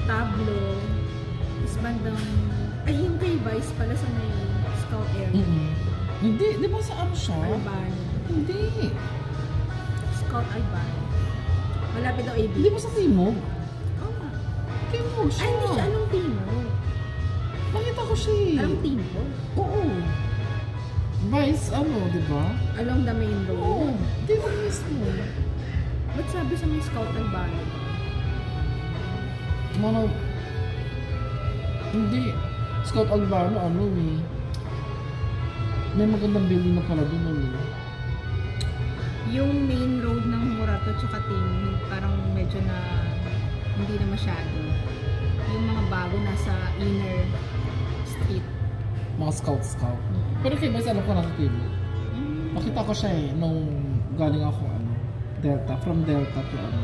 Tablo, is bandang... Ay, yung kay Vice pala sa may Scout area. Hindi, di ba sa ano siya? Albano. Hindi. Scout Albano. Malapit daw AB. Hindi ba sa Timog? Oo nga. Timog siya. Ay, hindi siya. Anong timo? Nakita ko siya eh. Anong timo? Oo. Vice, ano, di ba? Along the main road. Oo. Timog mismo. Ba't sabi sa may Scout Albano? Ano? Hindi. Scout Albano, ano eh. May magandang building na pala doon, ano. Yung main road ng Murato tsaka Timog, parang medyo na hindi na masyado. Yung mga bago nasa inner street. Mga scout. Pero kay Vice, alam ko nasa Timog. Nakita ko siya eh, nung galing ako, ano, Delta. From Delta to ano.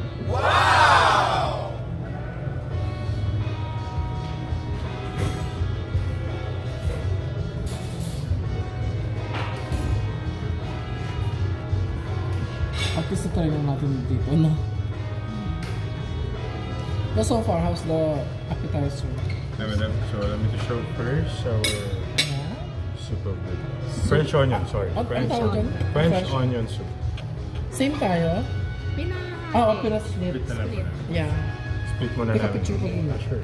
At least na-try lang natin dito, no? But so far, how's the appetizer? So let me to show first our soup of the French onion, sorry. Ang French, tawag dyan? French onion soup. Same tayo? Oo, pinaslit. Split na lang muna. Yeah. Split mo na Teka, namin. picture ko muna. Sure.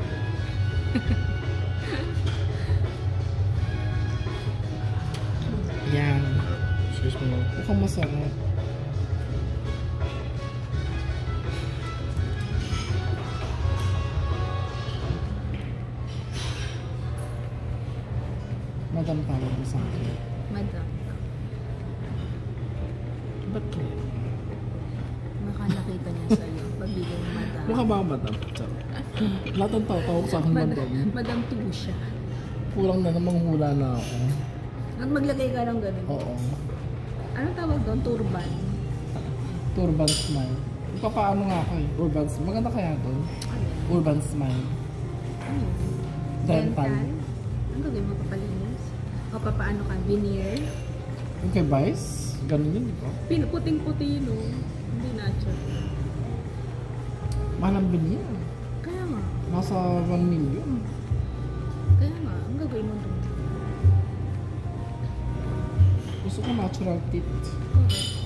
Yan. Excuse me. Mukhang masarap. madam tawag mo sa akin. Madam. Ba't kaya? Baka nakita niya sa'yo. Pagbigay ng madam. Mukha ba ako madam? Charot. Lahat ng tao tawag sa akin madam. Madam Tusha. Kulang na namang hula na ako. At maglagay ka ng ganun. Oo. Anong tawag doon? Turban. Turban smile. Papaano nga ako eh. Urban smile. Maganda kaya doon? Ano? Urban smile. Ano? Dental. Ang gagawin mo? Papalinis? O papaano ka? Veneer? Yung kay Vice, ganun yun, di ba? Puting-puti, no? Hindi natural. Mahal ang bilhin. Kaya nga. Nasa 1 million. Kaya nga. Ang gagawin mo doon? Gusto ko natural teeth. Correct.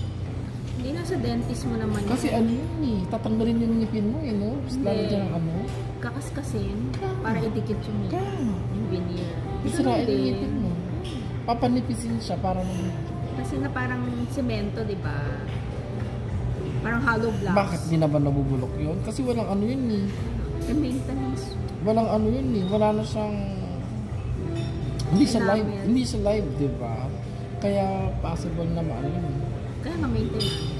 Hindi nasa dentist mo naman. Kasi ano yun eh, tatanggalin yung ngipin mo eh, no? Tapos Hindi. lalagyan ng ano. Kakaskasin para idikit yung ngipin. Kaya, Yung veneer. isirain yung Hindi. ngipin mo. Papanipisin siya para naman. Kasi na parang semento, di ba? Parang hollow blocks. Bakit di na ba nabubulok yun? Kasi walang ano yun eh. Yung maintenance. Walang ano yun eh. Wala na siyang... Hindi siya live. Enamel. Hindi siya live, di ba? Kaya possible na maano yun eh. Kaya nga maintenance.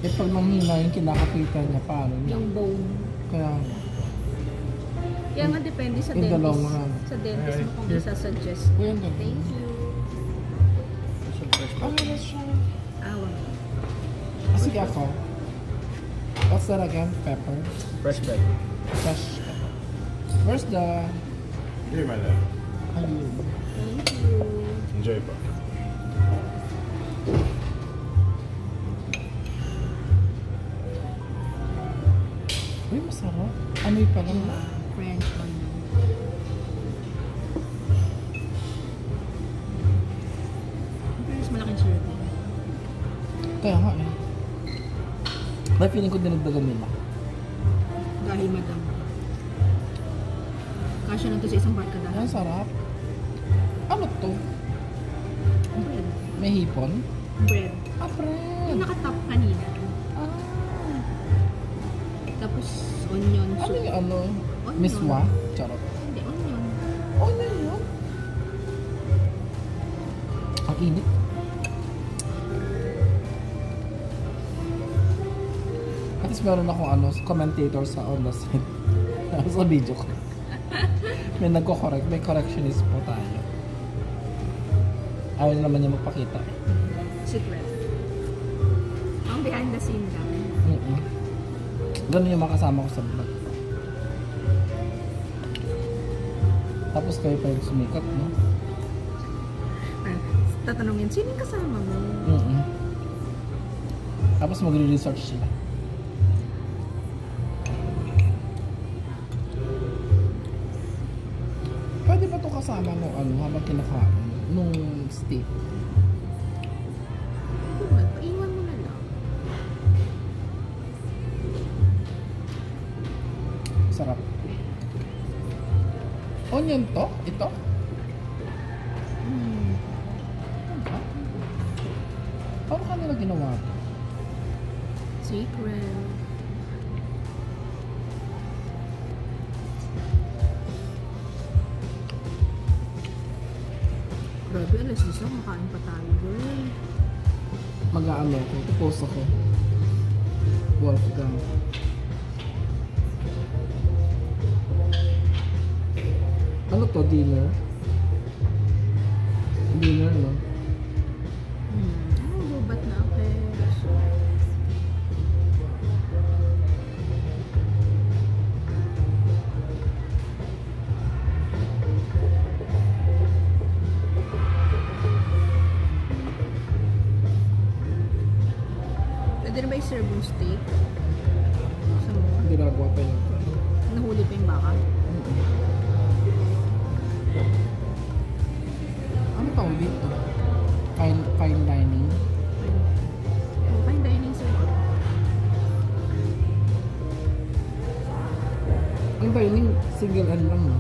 Eh pag manghina yung kinakapitan niya, paano niya? Yung bone. Kaya, Kaya nga depende sa In the long dentist. run. Sa dentist mo kung Here. isa-suggest. o yan ganun. Thank you. Ano na siya? Awang. Sige ako. What's that again? Pepper? Fresh pepper. Fresh pepper. Where's the... Here, madam. Ayun. Thank you. Enjoy po. Uy, masarap. Amoy pa lang. French onion. Pero mas malaking serving. Kaya nga eh. Dahil feeling ko dinagdagan nila. Dahil madam. Kasya na to sa isang barkada. Ang sarap. Ano to? Bread. May hipon? Bread. Ah, bread. Yung nakatap kanina. Ah. Tapos onion Ano soup. yung ano? Onion. Miswa? Charot. Hindi, onion. Oh, ano yun? Ang init. At least meron akong ano, commentator sa on the side. Sa video ko. May nagko-correct. May correctionist po tayo. Ayaw naman niya magpakita. Secret. Ang behind the scene lang. Ganun yung makasama ko sa vlog. Tapos kayo pa yung sumikat, no? Tatanungin, sino yung kasama mo? Tapos magre-research sila. Pwede ba ito kasama nung ano, habang kinakain? Nung steak? Diba, paiwan mo na lang. Sarap. Onion to? Ito? Ano? Paano kanila ginawa ito? Secret. Grabe, alas 10 lang, makain pa tayo, girl. Mag-aano ko, post ako. Wolfgang. Ano to, dinner? Dinner, no? Ano, gubat na ako eh. Pwede na ba i-serve yung steak? Gusto mo? Ginagawa pa yun. Nahuli pa yung baka? Ano tawag dito? Fine dining? Fine dining siguro. Ang dining, single ano lang, no?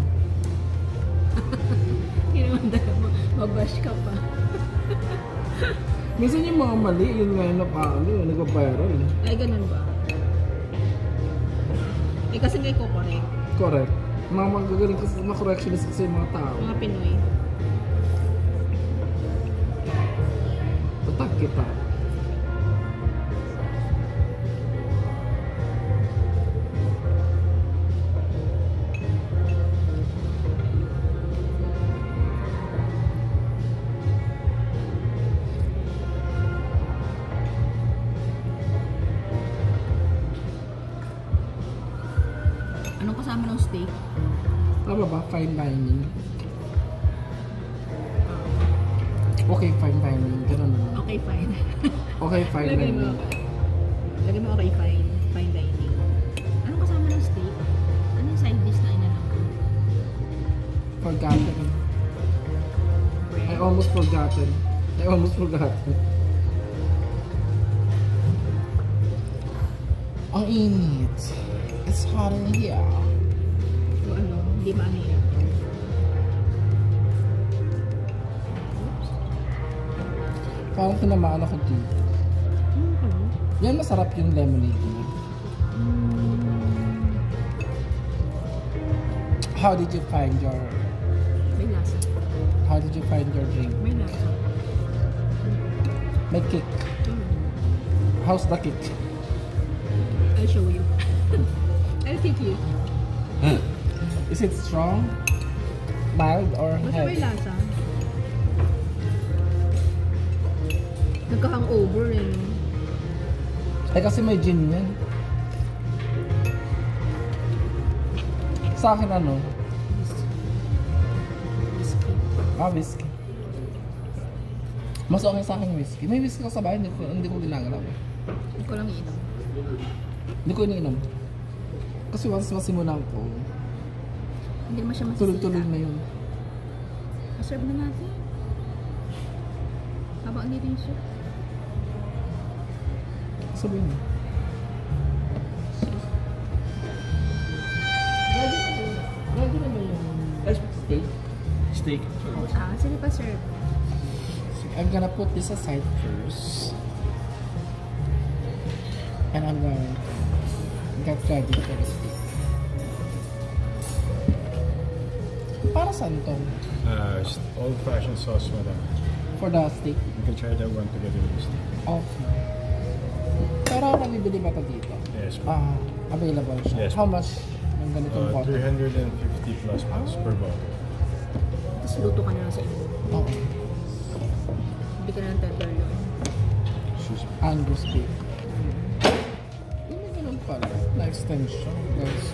Hindi naman dala mo. Mabash ka pa. Minsan yung mga mali, yun nga yung nag-viral. Ay, ganun ba? Eh, kasi may ko-correct. Correct. Mga magagaling kasi, mga correctionist kasi yung mga tao. Mga Pinoy. it up. Anong kasama ng steak? Tama ba? Fine dining. Okay, fine dining. Ganun naman. Okay, fine. Okay, fine Lagay mo. dining. Lagay mo okay, fine. Fine dining. Anong kasama ng steak? Ano yung side dish na inanong? Forgotten. I almost forgotten. I almost forgotten. Ang init. It's hot in here. O ano, hindi ba ano yan? Parang tinamaan ako dito. Yan, masarap yung lemonade niya. How did you find your... May lasa. How did you find your drink? May lasa. May kick. How's the kick? I'll show you. I'll teach you. Is it strong? Mild or Basta may heavy? lasa. Nagka-hangover eh. No? Eh kasi may gin yan. Sa akin ano? Whiskey. Whiskey. Mas okay sa akin whiskey. May whiskey ko sa bahay, hindi ko ginagalaw. Hindi ko lang iinom. Hindi ko iniinom. Kasi once masimulan ko, Hindi naman siya masisita. tuloy-tuloy na yun. Serve na natin. Habang andito yung soup. Sabihin mo. Ready na ba yung steak? Steak. Sige pa serve. I'm gonna put this aside first. And I'm gonna get ready for the steak. Para saan to? Old-fashioned sauce, madam. For the steak? You can try that one together with the steak. Okay. Pero nabibili ba ito dito? Yes. Available siya. Yes. How much yung ganitong bottle? 350 plus per bottle. Tapos luto ka na lang sa inyo. Oo. Hindi ka na ng tenderloin. Excuse me. Angus beef. Yun na ganun pala. Na extension, guys.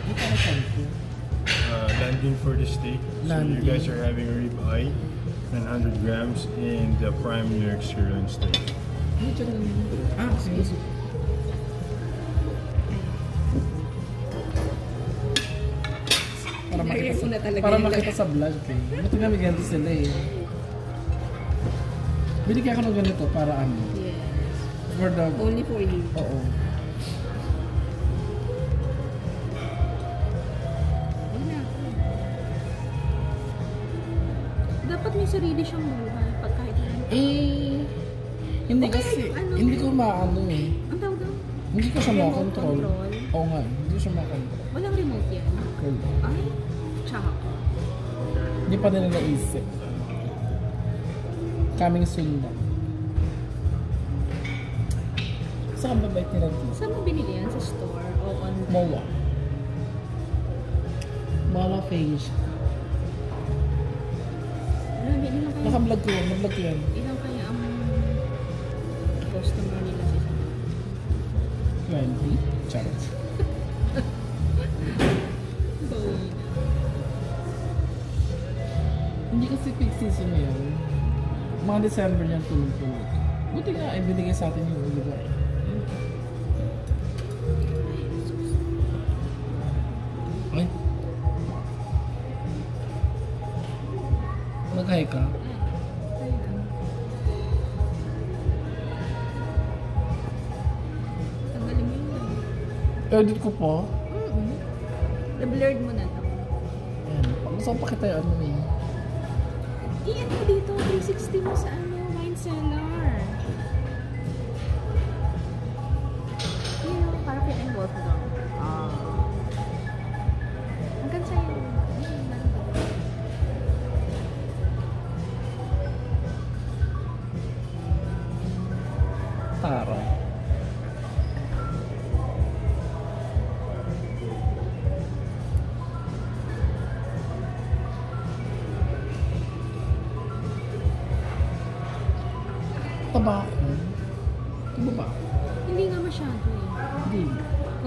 Hindi para saan to? Landing for the steak. Landing. So you guys are having a rib eye, 900 grams, and the prime New York sirloin steak. Sige. Para makita Mo na sa, talaga para yung makita sa vlog eh. Buti nga may ganito sila eh. Binigyan ko ng ganito para ano. Yes. For the... Only for you. Oo. Wala. Dapat may sarili siyang buhay pag kahit ano. Eh... Hindi Okay, kasi... ano? Hindi ko maano eh. Ang tawag doon? Hindi ko siya Remote makontrol. control? Oo nga, hindi ko siya makontrol. Walang remote yan. Ay, tsaka. Hindi pa nila naisip. Coming soon na. Saan ba bait nila dito? Saan mo binili yan? Sa store o online? Mowa. Mowa face. Alam, ilan kaya? Naka-vlog ko yan, nag-vlog ko yan. Ilan kaya ang customer nila sa 20. Charot. Bawi na. Hindi kasi peak season ngayon. Mga December yan tulog-tulog. Buti nga ay binigay sa atin yung lugar. Ay. Mag-hi ka? Tanggalin mo yun. Edit ko po. Na-blurred mo na to. Ayan. Gusto ko pakita yung ano eh. I-add mo dito, 360 mo sa ano, wine cellar. Yun know, para kay and Wolfgang. Hanggang sa'yo.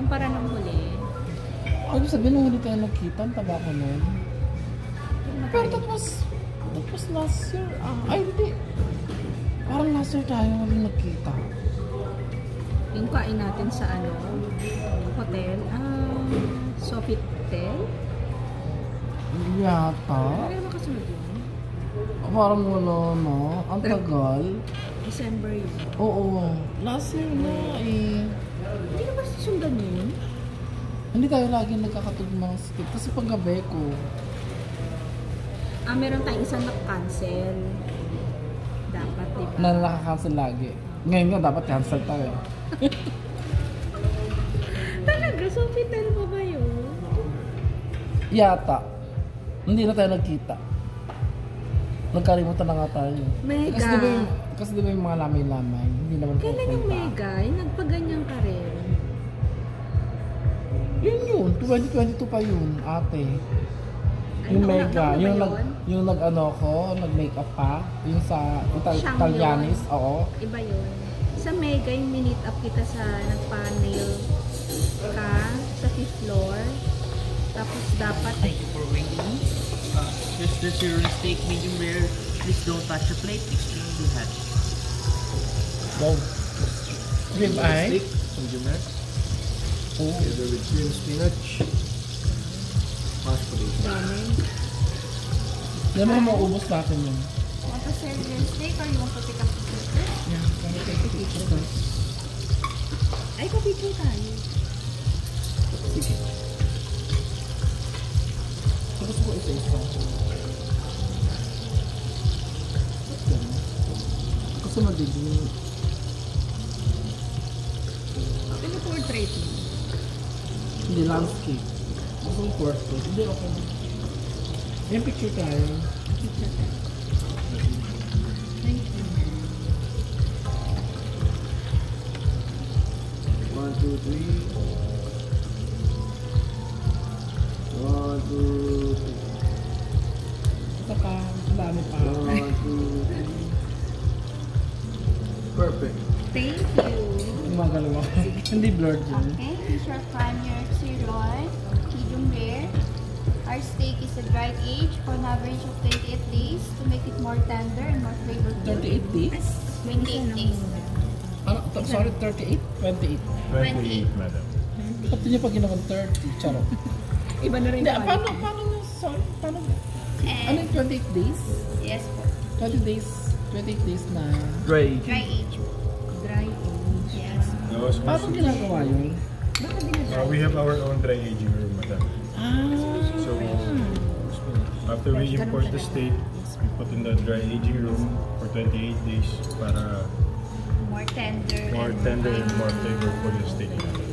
kumpara nung huli. Ano sabihin nung hindi tayo nagkita, ang taba ko nun. Pero that was last year. Ay, hindi. Parang last year tayo ulit nagkita. Yung kain natin sa hotel. Sofitel? Yata. Pareho ba kasunod yun? Parang wala, no? Ang tagal. December yun. Oo. Last year na eh. Hindi na ba susundan yun? Hindi tayo lagi nagkakatugmang skip. Kasi paggabi ko. Meron tayong isang na-cancel. Dapat, di ba? Na nakakancel lagi. Ngayon nga dapat cancel tayo. Talaga? Sofitel pa ba yun? Yata. Hindi na tayo nagkita. Nagkalimutan na nga tayo. Mega. Kasi di ba yung mga lamay-lamay, hindi naman Kailan yung pupunta. mega? Yung nagpaganyan ka rin. Yun. 2022 pa yun, ate. Ay, Yung nauna mega, ba yung yun? nag-makeup pa, yung sa Siyang Italianis, yun. oo. Iba yun. Sa mega, yung minute up kita sa nagpa-nail ka sa 5th floor. Tapos dapat Thank you for waiting. Just the zero steak medium rare. Please don't touch the plate. Extremely hot. Wow. Rib eye? Steak medium rare. Oo. Together with shrimp, spinach, mashed potato. dami. Yan mo maubos natin yun. Want to serve your steak or you want to pick up the picture? Yan, kami tayo picture. Ay, pa-picture tayo. Sige. Tapos ko ito isa. Kasi magiging Pini-portrait mo. hindi landscape. Gusto kong portrait. Hindi, okay. Yan picture tayo. Picture tayo. Thank you. 1, 2, 3. 1, 2, 3. Saka, ang dami pa. 1, 2, 3. Perfect. Thank you. Yung mga galawa. Hindi blurred yun. Okay, fish are prime your sirloin, medium rare. Our steak is a dried age for an average of 28 days to make it more tender and more flavorful. 38 days? 28 days. Ano? Sorry, 38? 28. 28, madam. Ba't niyo pa ginawang 30? Charot. Iba na rin Hindi, yung paano yung, sorry, paano? Ano And yung 28 days? yes po, 28 days na... Dry. dry age po. dry age. Yes. That was Paano supposed to ginagawa yun? Baka dinadry. We have our own dry aging room, madam. So, after we import the steak, we put in the dry aging room for 28 days para More tender. more tender and more flavorful yung steak natin.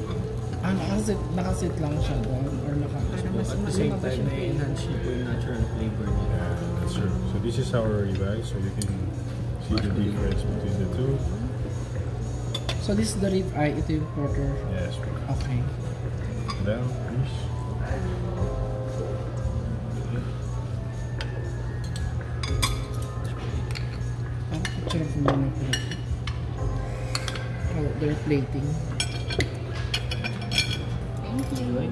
Nakasit lang siya doon? Or Para mas At the same lumabas time, yung flavor. na-enhance niyo po yung natural flavor niya. Yeah, that's true. So this is our ribeye, so you can see the difference between the two. So this is the rib eye, ito yung quarter. Yes, Okay. down, please. Parang picture of muna ko. Oh, they're plating. Thank you.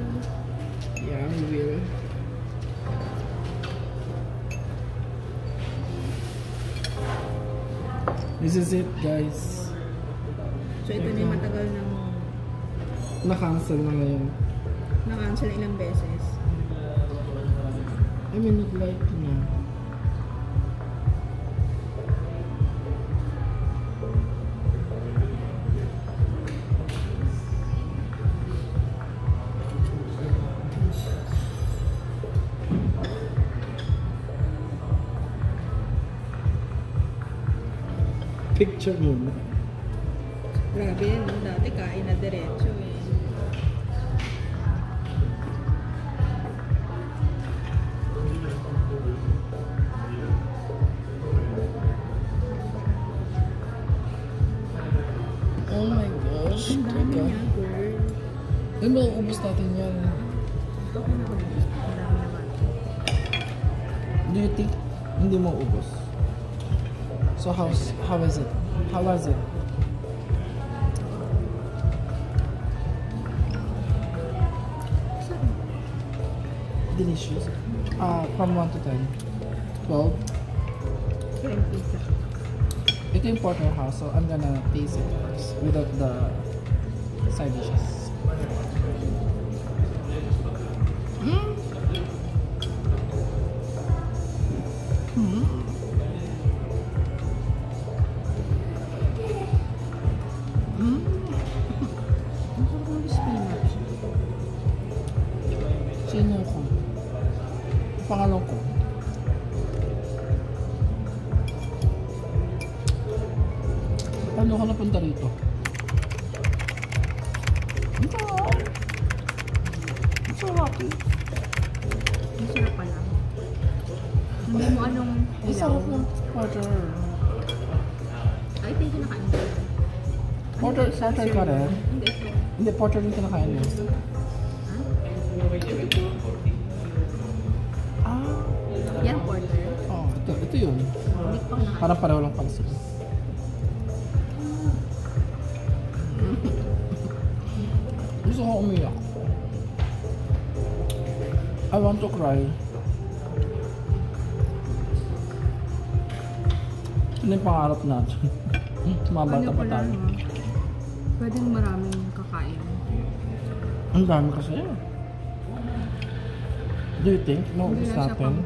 Yeah, we will. This is it, guys. So ito na yung matagal nang Na-cancel na ngayon. na-cancel ilang beses. I mean, nag-like na. Picture muna. Grabe yan, no? Dati kain na diretso eh. Oh my gosh. Ang dami Teka. niya, girl. Ay, mauubos natin yan. Okay na ba? Ang dami naman. Do you think hindi mo ubos? So how is it? How was it? delicious. From 1 to 10. 12. 20 isa. Ito yung porterhouse, so I'm gonna taste it first without the side dishes. Ang sarap ng spinach. Sino ko? Pangalan ko. Paano ka napunta rito? Ang sarap eh. Ang sarap pala. Hindi mo anong Ang sarap ng porter. Ay, tayo kinakain ko. Porter ka rin? Hindi, ito. Hindi, porter din kinakain mo. Yan, porter. Oh, ito yun. Hindi ko pa kinakain. Parang pareho lang pala sila. Gusto ko umiyak. I want to cry. Ano yung pangarap natin? Mga bata pa pala, tayo. no? Pwedeng maraming kakain. Ang dami kasi. Do you think? No, Hindi it's lang siya happen. pang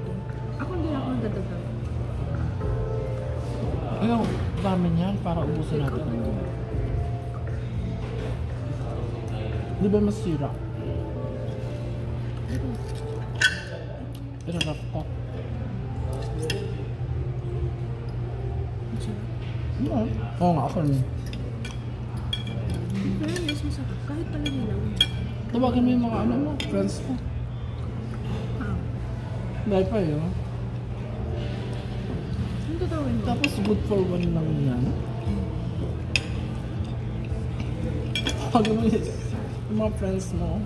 Ako hindi ako nagdadagdag. Ayaw, dami niyan para ubusin natin. Di ba masira? Pero rough ko. No. Oo nga, ako rin. Pero yes, masarap. Kahit pala hilaw. Tawagan mo yung mga ano mo, friends mo. Ah. Dahil pa yun. Ano tatawin mo? Tapos good for one lang yan. Tawagan mo yung mga friends mo.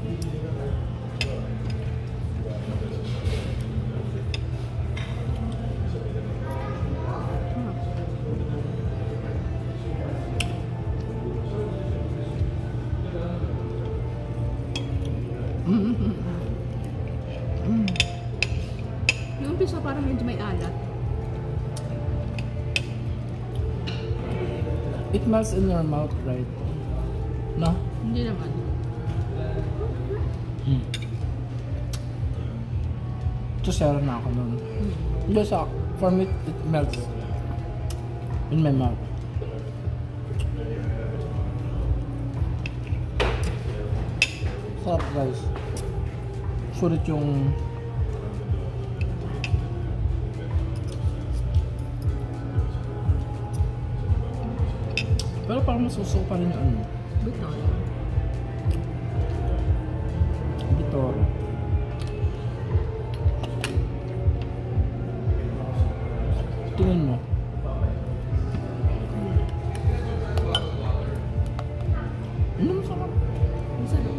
Yung umpisa parang medyo may alat. It melts in your mouth, right? No? Hindi naman. So, share na ako nun. Hindi sa, for me, it melts in my mouth. Sarap guys. Sulit yung pero parang masuso pa rin ano. Bitor. Bitor. Tingin mo. Ano masarap? Masarap.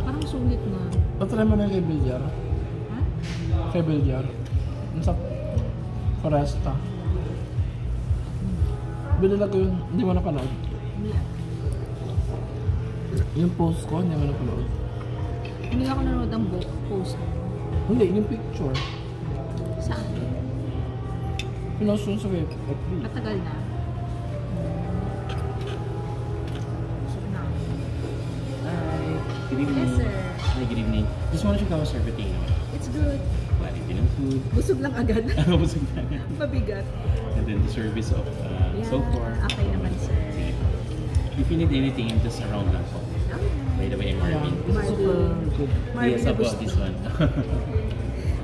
Parang sulit na. Patry mo na yung kay Bilyar. Ha? Kay Bilyar. Yung sa Foresta. Binilag ko yun, hindi mo napanood. Hindi. Yung post ko, hindi mo napanood. Hindi ako nanonood ang book post. Hindi, yung picture. Saan? Pinost yun sa FB. Matagal na. Busog na. Hi. Good evening. Yes, sir. Hi, good evening. Just want to check out our everything. It's good. Quality ng food. Busog lang agad. Busog na. Mabigat. And then the service of so far. Okay naman, sir. Sige. If you need anything, just around lang po. By the way, I'm Yeah, Marvin. this is super good. Yes, about this one.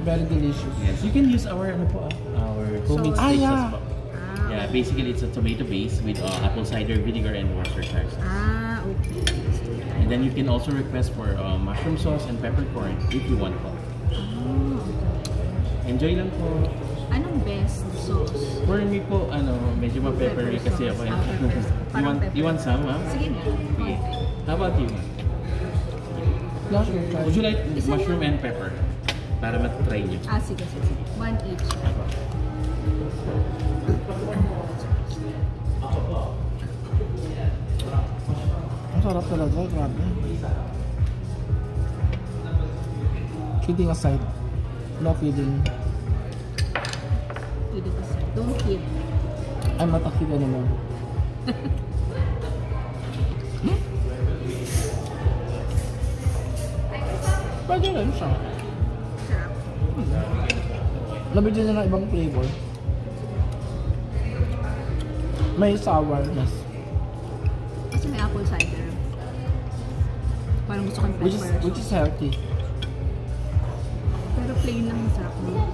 Very delicious. Yes, you can use our ano po, our homemade Sauce. steak Ah, sauce po. Ah, Yeah, basically it's a tomato base with apple cider vinegar and Worcestershire sauce. Ah, okay. And then you can also request for mushroom sauce and peppercorn if you want po. Ah, okay. Enjoy lang po. Anong best sauce? For me po, medyo ma-peppery Pepper kasi sauce. ako. Pepper. Parang pepper. You want some, ma'am? Sige nga. Okay. How about you? Flash yung try. Would you like Isa mushroom lang. and pepper? Para mat-try nyo. Ah, sige, sige. One each. Ako. Ang sarap talaga, grabe. Kidding aside. No kidding. Pwede ka sa. Don't kid. I'm not a kid anymore. Pwede rin siya. Sarap. Nabigyan niya ng ibang flavor. May sourness. Kasi may apple cider. Parang gusto kong pepper. Which is healthy. Pero plain lang masarap mo.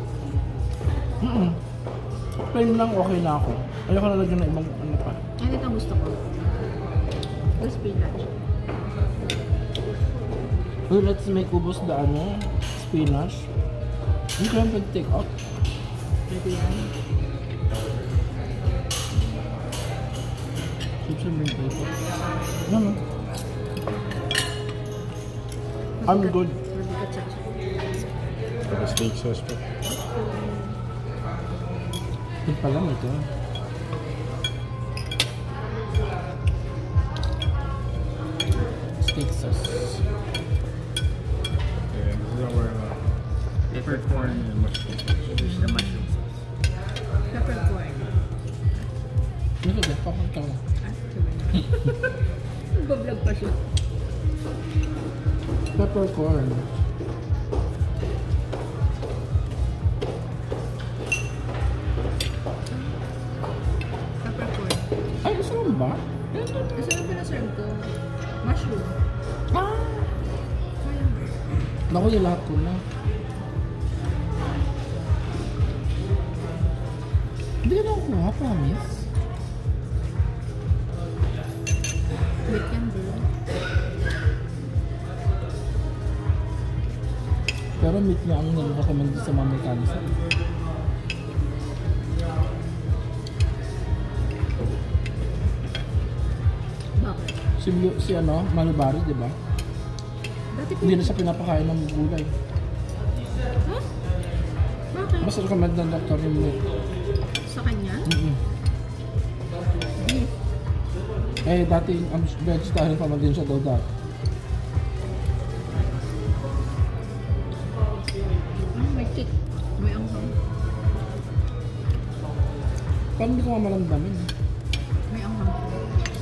Plain lang okay na ako. Ayoko na lagyan ng ibang ano pa. Yan ito ang gusto ko. The spinach. Let's make ubos the ano, spinach. Hindi ko lang pwede take out. Pwede yan. Chips and bring paper. No. I'm good. Pwede ka check. For the steak sauce po. Good pala ito. Steak sauce. And this is our Peppercorn and mushroom. is the mushroom sauce. Peppercorn. Ano ba? Pakita ko. Nagbablog pa siya. Peppercorn. Peppercorn. Ay, gusto mo ba? Kasi ano pinaserve ko? Mushroom. Ah! Kaya mo. Naku, yung lahat ko na. Hindi ka na ako kuha, promise. Wait yan, bro. Pero meat nga ang nag-recommend sa mga mekanisa. Bakit? Si ano, Malibari, di ba? Dati Hindi na siya pinapakain ng gulay. Ha? Bakit? Mas recommend ng doktor yung meat. Sa kanya? Beef. Eh, dati vegetarian pa man din siya daw dati. May kick. May anghang. Parang hindi ko nga malamdamin. May anghang.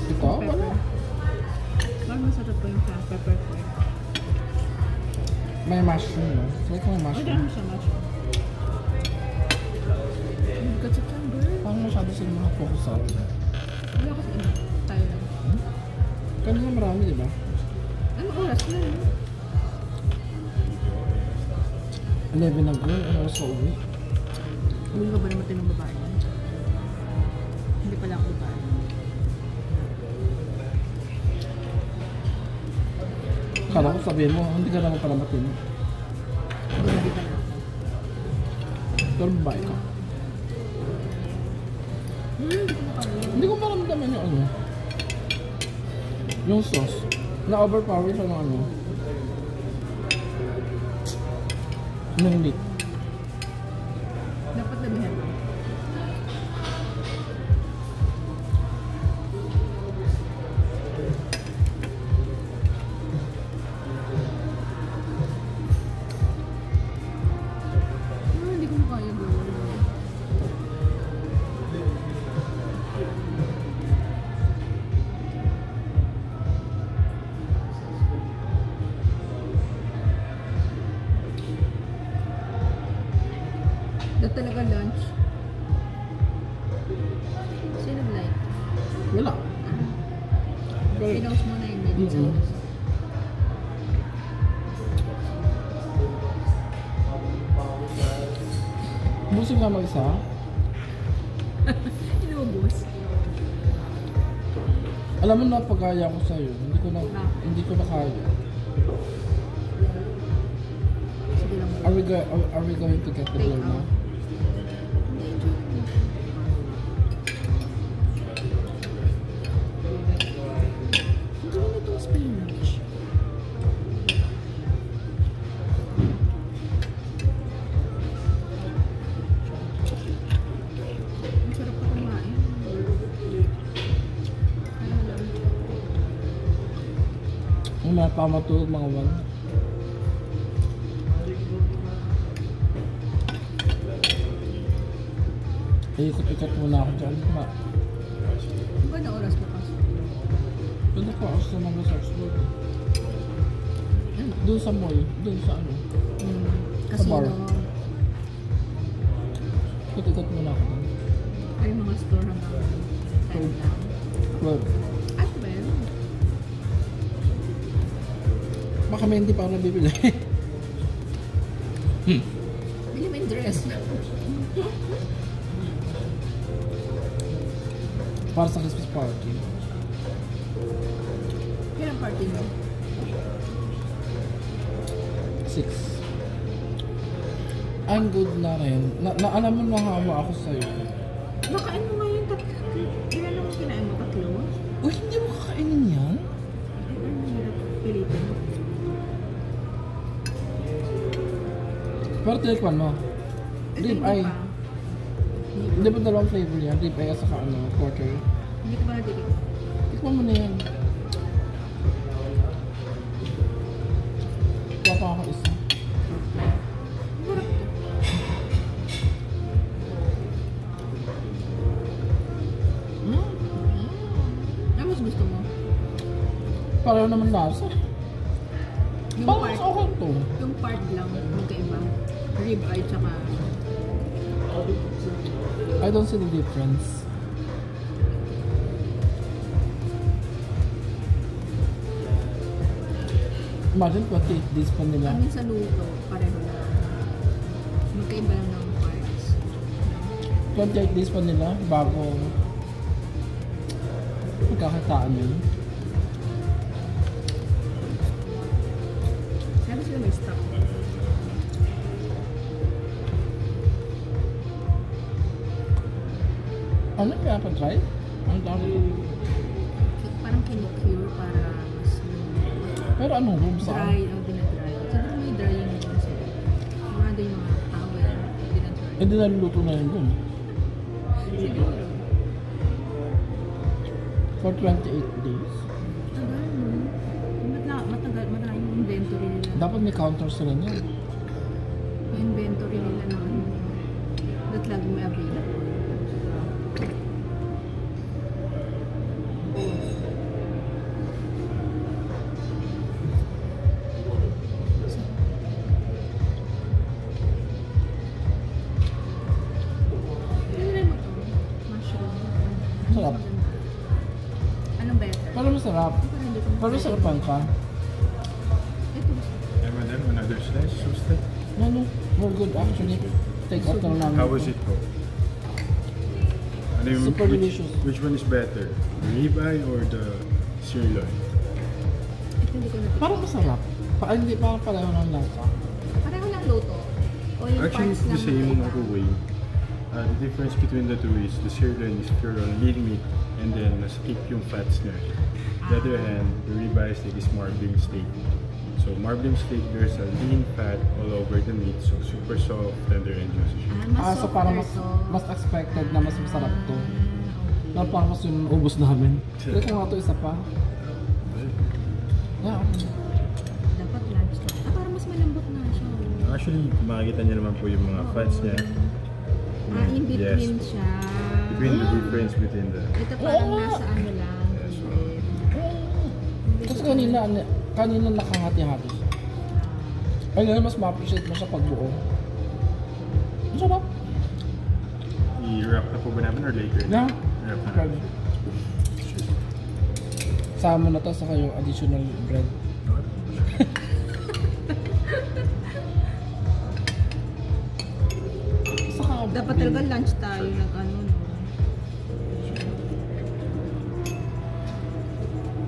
Ito? Wala. Parang masarap pa yung peppercorn. May mushroom, no? Try ko may Ay, mushroom. dahil mo siya mushroom. Nagka-September. Parang masyado sila nakafocus sa atin. Wala kasi iba. Tayo lang. Kanina marami, di ba? Anong oras na yun? 11 na girl, ano oras ka uwi? Uwi ka ba naman tayo ng babae? Hindi pala ako babae. Kala ko sabihin mo, hindi ka naman pala matino. Hindi pala ako. Pero babae ka. Hindi ko makawin. Hindi ko maramdaman yung ano. Yung sauce. Na-overpower siya ng ano. Ng meat. Dapat damihan mo. Hindi ko makaya bro. That talaga lunch. Sino like? Wala. Pinost mo na yung minutes. Mhm. Busog nga mag-isa. Inubos. Alam mo na pagkaya ko sa'yo. Hindi ko na kaya. Sige lang. Are we going to get the Take girl now? out. Hindi, joke. Ang gawin itong spinach. Ang sarap pa kumain. Ano lang. Kung mga pa matulog mga 1. Ikot-ikot muna ako dyan. Ano ba na oras bukas? Doon ako sa mga Salzburg. Doon sa mall. Doon sa ano. Casino. bar. Ikot-ikot muna ako. Ay, mga store hanggang 10 lang. Well, At well, baka may hindi pa ako nabibili. bili mo yung dress. Para sa Christmas party. Kailan party mo? 6. I'm good na rin. Alam mo, nahawa ako sa'yo. Nakain mo ngayon tatlo. Ilan lang kinain mo? Tatlo? Uy, hindi mo kakainin yan? Ay, ang hirap pilitin. Pero tinikman mo. Ito Rib hindi eye. pa. Hindi ba dalawang flavor yan? Rib eye at saka ano, quarter. Hindi ko pa nadilig. Tikman mo na yan. Kuha pa ako isa. Ano mas gusto mo? Pareho naman lasa. Yung Parang part, mas okay to. yung part lang magkaiba. Rib eye tsaka I don't see the difference. Imagine 28 days pa nila. kami sa luto, pareho lang. Magkaiba lang ng parts. 28 days pa nila bago magkakataan yun. Kaya sila may stock. Ano kaya pa try? Ang dami ko. Parang kinocure para mas Pero anong room dry saan? o dinadry. Siguro may drying din sila. Mga din yung mga towel, dinadry. Hindi naluluto na yun dun. Siguro. For 28 days. Tagal, no? Matagal, marami yung inventory nila. Dapat may counter sila niyan. Yung inventory nila na ano. That lagi may available. Tingnan mo to. Mushroom. Masarap. Anong better? Pero masarap. Parang hindi ko Pero sarapan ka. Ito. M&M, another slice, toasted. No, we're good actually. Take out lang namin. How was it po? Ano yung, Super delicious. which one is better? The ribeye or the sirloin? Ito hindi ko natin. Parang masarap. Hindi parang pareho ng lasa. Pareho lang luto. O yung Actually, parts it's the lang same magkaiba. way. The difference between the two is the sirloin is pure on lean meat and then skip yung fats niya. The other hand, the ribeye steak is marbling steak. So marbling steak, there's a lean fat all over the meat, so super soft, tender, and juicy. Mas So parang softer mas expected na mas masarap to. Okay. Pero parang mas yung ubos namin. Try ko nga to isa pa. Yeah. Dapat lunch to. Parang mas malambot na siya. Actually, makikita niyo naman po yung mga fats niya. In between Yes. siya. Between the difference between the... Ito parang Oo nga. nasa ano lang. Yes, gilid. Kasi kanina nakahati-hati siya. Ay ngayon mas ma-appreciate mo siya pag buo. Ang sarap. I-wrap na po ba namin or later? Yeah. Wrap na. Pwede. Sama na to sa yung additional bread. Saka, Dapat talaga lunch tayo nag ano no.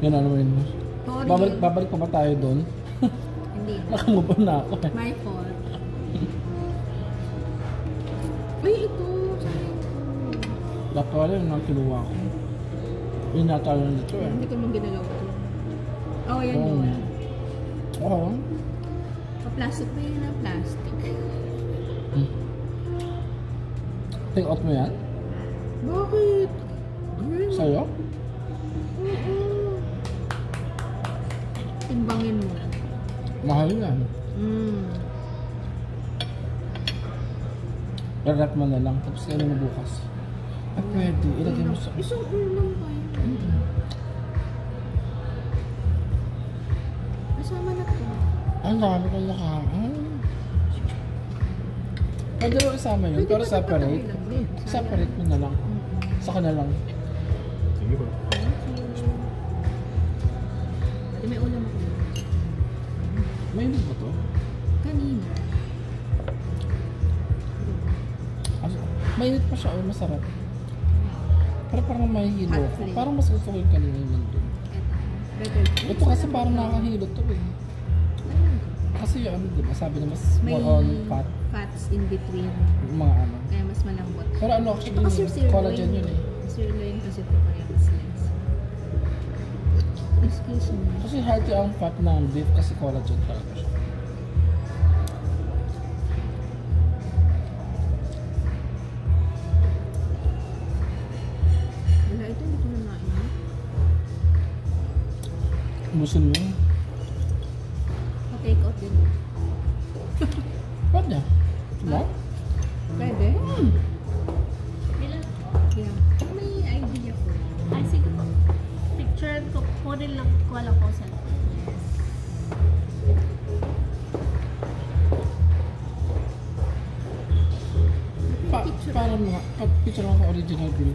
Yan ano rin mo. Sorry. Babalik pa ba tayo doon? Hindi na. Nakamove on na ako. My fault. Ay, ito. Saan ito? Dapat wala yung nang kinuha ko. Yung natalo na dito eh. Hindi ko nung ginalaw ito. Oh, yan Oo. yun. Oo. Pa-plastic pa yun na plastic. Take out mo yan? Bakit? Girl. Sa'yo? Oo. Timbangin mo. Mahal yan. Mm. I-wrap mo na lang. Tapos kainin mo bukas. Ah, pwede. Ilagay mo sa... Isang ulam pa yun. Kasama na to. Ang dami ko nakain. Pwede mo isama yun, pero separate. Separate mo na lang. Saka na lang. Sige po. Ate, may ulam ako. May hindi ba to? Kanina. Mainit pa siya, oh, masarap. Pero parang may hilo. Hot plate. Parang mas gusto ko yung kanina yung nandun. Ito kasi parang nakakahilo to eh. Kasi yung ano, di ba, sabi na mas May more on fat. fats in between. Mga ano. Kaya mas malambot. Pero ano actually, Ito kasi sirloin. collagen yun eh. Sirloin kasi ito kaya mas nice. Excuse me. Kasi healthy ang fat ng beef kasi collagen talaga siya. Wala, ito hindi ko na nain. Ubusin mo yun. Pa-take out din. Pwede. Diba? Pwede? Ilan? Yeah. May idea ko. Ay, sige po. Picture ko po rin lang ko alam ko sa Paano mo nga? Picture ako original bill.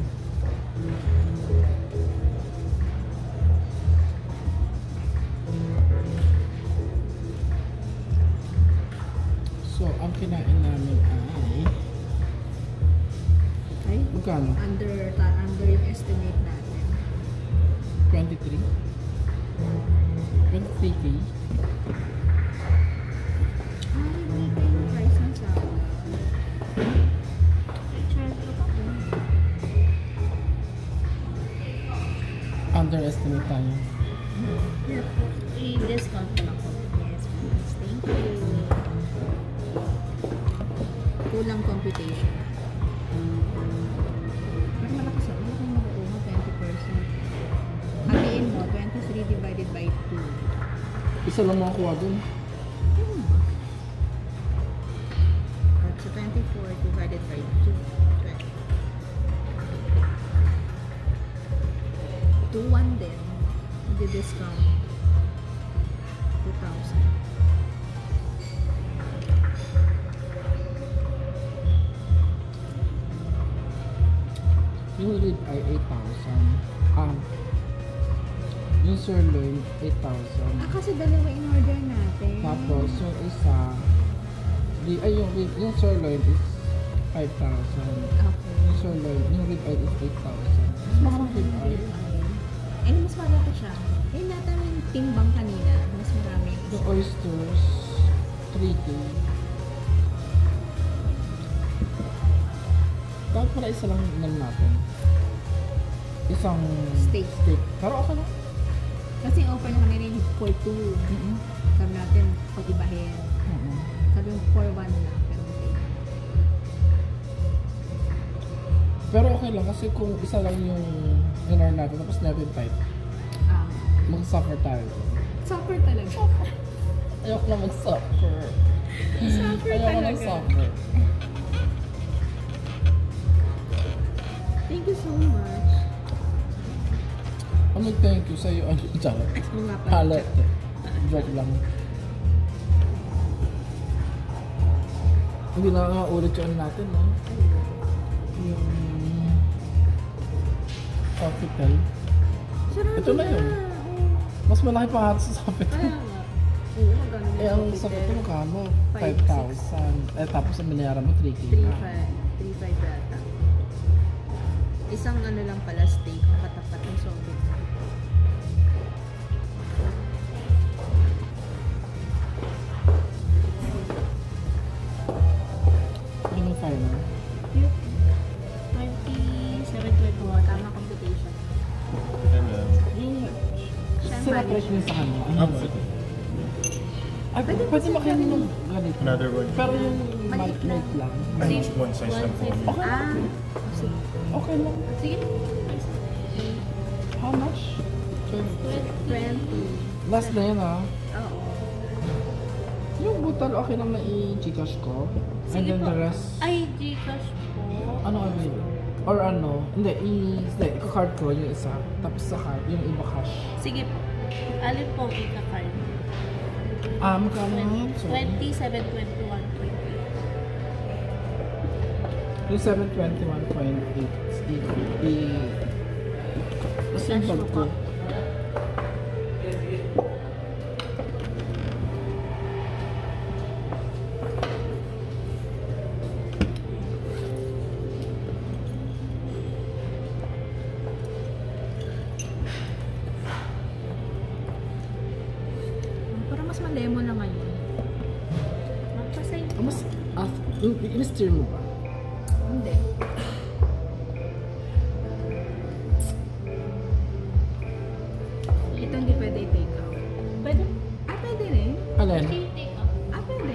So, ang kinain namin ay... Ay, Magkano? under yung estimate natin. 23? 23K? Ay, hindi pa yung price ng salad. picture ko pa po. Underestimate tayo. I-discount ko lang po. Yes, please. Thank you. Kulang computation. Pero malaki makukuha, 20%. Hatiin mo, 23 divided by 2. Isa lang makakuha dun. So 24 divided by 2. 2-1 din. Hindi discount. 2,000. Yung rib ay 8,000. Yung sirloin, 8,000. Kasi dalawa in order natin. Tapos, yung isa, yung sirloin is 5,000. Okay. Yung sirloin, yung rib ay is 8,000. Mas makarang rib ay. Eh, mas malaki siya. Eh, nata yung timbang kanina. Mas marami. Yung oysters, 3K. Dapat pala isa lang natin. Isang Steak. Pero okay lang. Kasi offer na kanina yung for 2. Sabi natin, pag-ibahin. Sabi yung for 1 lang. Pero okay. Pero okay lang kasi kung isa lang yung in-order natin tapos natin type, mag-suffer tayo. Suffer talaga. Ayoko na mag-suffer. Suffer Ayoko na talaga. suffer. Thank you so much. Ano thank you sa'yo? Ano dyan? Mga pa. Halat. Joke lang. Hindi na nga ulit yung ano natin, no? Yung... Sofitel. Sarado Ito na yun. Mas malaki pa nga sa Sofitel. Kaya nga. Oo, magkano Eh, ang Sofitel magkano? 5,000. Eh, tapos ang binayaran mo 3K na. 3.5 yata. Isang ano lang pala steak ang katapat ng sorbet. Yun yung final. 27.12. Tama computation. Hello. Yung Siya ang sinapres manager. niya sa kanya. Opo, ito. Ay, pwede makainin ng ganito. Another one. Pero yung Maliit lang. maliit lang. Ay, one size lang po. Okay lang. Sige. Okay lang. Sige. How much? 20. Last na yun ah. Oo. Yung butal, okay lang na i-gcash ko. And Sige then po. the rest, Ay, Gcash po. ano kami? Or ano, hindi, ika-card ko yung isa. Tapos sa card, yung iba cash. Sige po. Alin po ang ika-card? Magkano nga? Sorry. 2721.20. Yung 721.8. Kasi yung Cash bag mo ko. po. Parang mas ma-lemon na ngayon. Magpasay po. Mas, in-steer mo ba? Hindi. Ito hindi pwede i-take out. Pwede. Pwede rin. Alin? Okay, take out. Pwede.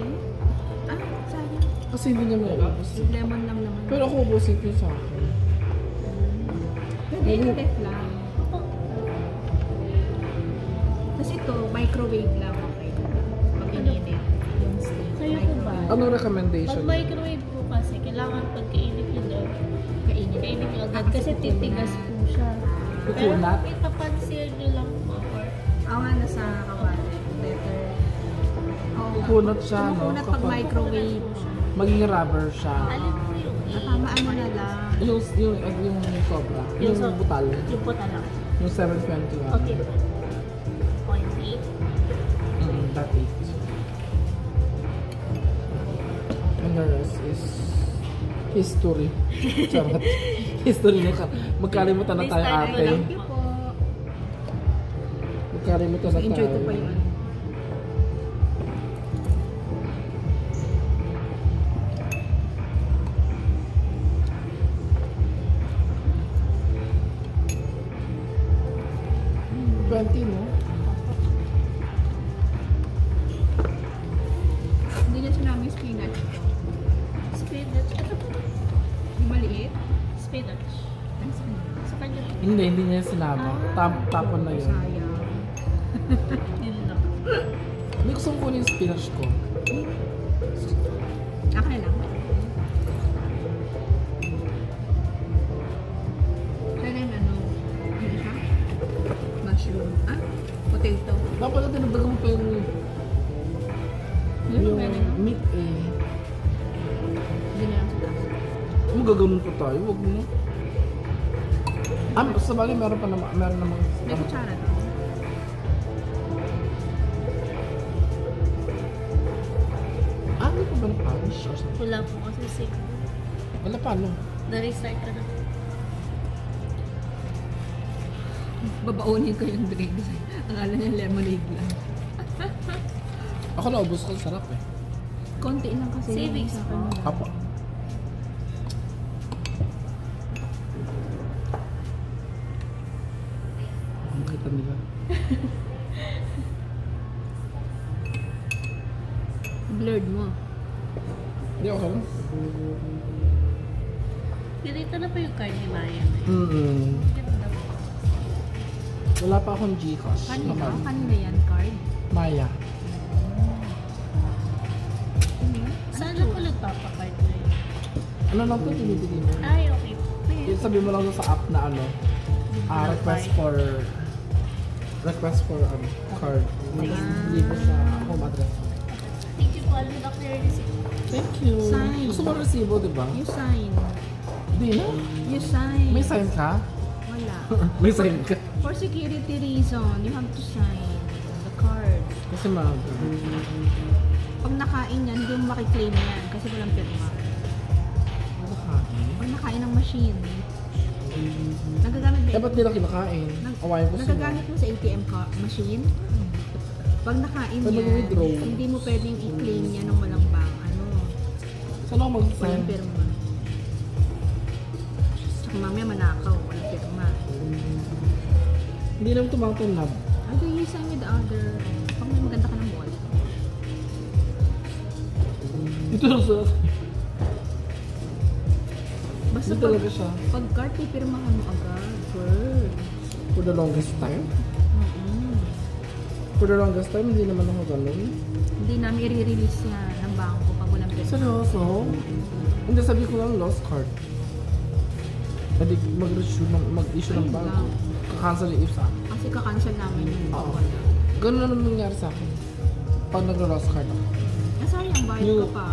Sayang. Kasi hindi niya may ubos. Lemon lang naman. Pero ako ubusin ko yung sa akin. Pwede i-ref lang. Opo. Tapos ito, microwave lang. Okay. Pag init. Yung steam. Sa'yo po ba? Anong Pag recommendation? microwave po kasi, kailangan pagkainit yun daw. Kainit nyo agad kasi titigas po siya. Pero Kukunat? kung ipapansin nyo lang po, or Nga nasa kawali. Better. Kukunat siya, no? Kukunat pag Kapag microwave. maging rubber siya. alin po yung Natamaan mo na lang. Yung cobra. Yung so- butal. Yung po talaga. Yung 721. Okay po. 0.8. That is. And the rest is history. Charot. History na ka. Magkalimutan na tayo This time, ate. walang po. Magkalimutan na So, tayo. enjoy ko pa yun. No? Hindi niya sinama yung spinach. Spinach. Ito po. Yung maliit. Spinach. Ang spinach. Sa kanya po. Hindi niya sinama. Tapon na yun. Sayang. Yun lang. Hindi gusto ko kunin yung spinach ko. Akin lang. Kaya yung ano siya? Mushroom. Potato. Dapat na dinagdagan mo pa yung Pwede no? meat eh. Hindi na lang sa taas. Magaganon pa tayo. Huwag mo. Sa bagay meron namang May kutsara to. Hindi pa ba na-polish or something? Wala po kasi sick. Wala pa, no? Na-restart ka na. Babaunin ko yung drinks. Ang ala niya lemonade lang. Ako naubos ko, sarap eh. Konti lang kasi. Savings sa po. kanila. Apo. Makita nila. Blurred mo. Hindi, okay lang. Ganito na pa yung card ni Maya. Ganda po. Wala pa akong Gcash. Kanina? Naman. Kanina yan, card? Maya. Saan na po nagpapakard na yun? Ano lang to, tinitili mo? Ay, okay po. Sabi mo lang sa app na ano, request for card. Hindi ko sa home address. Thank you po. I'll look after your receipt. Thank you. Sign. Gusto mo resibo, di ba? You sign. Hindi na. You sign. May sign ka? Wala. May sign ka. For security reason, you have to sign the card. Kasi maaga. Pag nakain yan, hindi mo makiklaim yan kasi walang pirma. Pag nakain ng machine, nagagamit Eh, ba't nila kinakain? Awayan ko sila. nagagamit mo sa ATM machine. Pag nakain Pag yan, nag-withdraw. hindi mo pwedeng i-claim yan ng walang bang. Saan ako mag-sign? Walang pirma. Tsaka mamaya manakaw, walang pirma. Hindi naman tumatanggap. Ano you sign with the other, pag may maganda ka ng wall. Ito lang sa... Basta Hindi talaga siya. pag card, pipirmahan mo agad. Girl. For the longest time? Mm-mm. For the longest time, hindi naman ako ganun. Hindi namin i-release yan ng bangko pag walang pirma. Seryoso? Hindi, sabi ko lang lost card. Pwede mag-issue ng bago. Kakancel yung isa. Kasi kakancel namin yung Oo. wala. Ganun na naman nangyari sa akin. Pag nag-lost card ako. Sayang, bayad New- ko pa.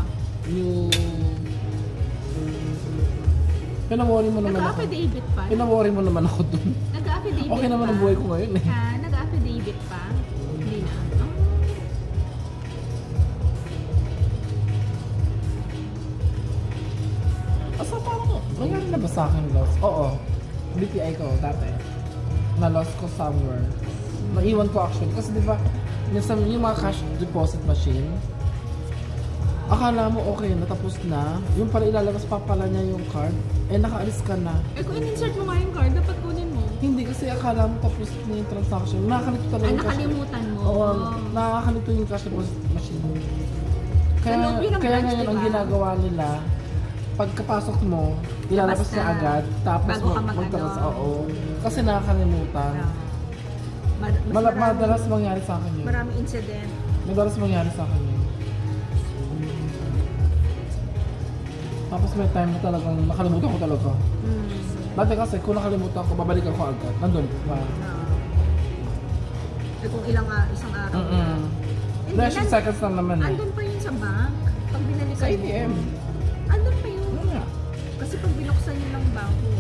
Pinawari mo naman ako. Nag-affidavit pa? Pinawari mo naman ako dun. Nag-affidavit Okay naman pa? ang buhay ko ngayon eh. Nag-affidavit pa? Hindi na. Oh. Asa parang, nangyari na ba sa akin loss? Oo. BPI ko dati. Na-lost ko somewhere. Naiwan ko actually. Kasi di ba, minsan yung mga cash deposit machine, akala mo okay na, tapos na. Yung pala ilalabas pa pala niya yung card, eh nakaalis ka na. Eh kung in-insert mo nga yung card, dapat kunin mo. Hindi kasi akala mo tapos na yung transaction. Nakakalito talaga yung cash. Nakalimutan mo. Oo, nakakalito yung cash deposit machine. Kaya, Sa loob yun ang kaya branch, ngayon ang diba? ginagawa nila, pagkapasok mo, ilalabas Basta, niya agad, tapos bago ka magtaras. mag-ano. Oo. Kasi nakakalimutan. Madalas mangyari sa akin yun. Maraming incident. Madalas mangyari sa akin yun. Tapos may time na talagang nakalimutan ko talaga. Dati kasi kung nakalimutan ko, babalikan ko agad. Nandun pa. Eh kung isang araw. Hindi, Dahil 10 seconds lang naman eh. Andun pa yun sa bank. Pag binalikan Sa ATM. mo. Andun pa yun. Ano nga? Kasi pag binuksan nyo ng bangko.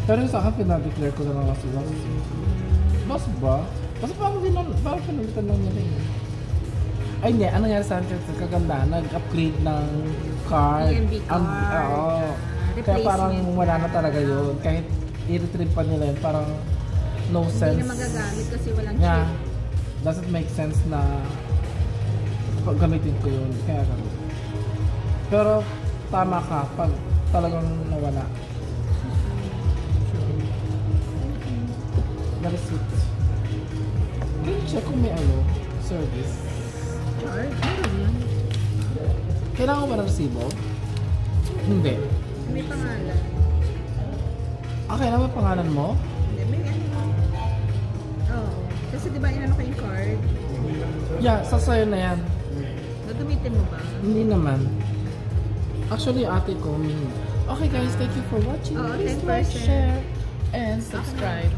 Pero yung sa akin, pinadeclare ko na lang kasi loss. Loss ba? Kasi parang pinalitan lang nila yun. Ay hindi, ano nangyari sa akin kasi kaganda, nag-upgrade ng card. EMV card. Oo. Kaya parang wala na talaga yun. Kahit i-retrieve pa nila yun, parang no sense. Hindi na magagamit kasi walang Yeah. chip. Doesn't make sense na gamitin ko yun. Kaya ganun. Pero tama ka pag talagang nawala. The receipt. Can you check kung may service? Card? Meron yan. Kailangan ko ba ng resibo? Hindi. May pangalan. Kailangan mo pangalan mo? Hindi, may ano. Oo. Kasi di ba inano ko yung card? Yeah, sasayo na yan. Gagamitin mo ba? Hindi naman. Actually, ate ko, okay guys, thank you for watching. Oo, Please 10%. like, share, and subscribe.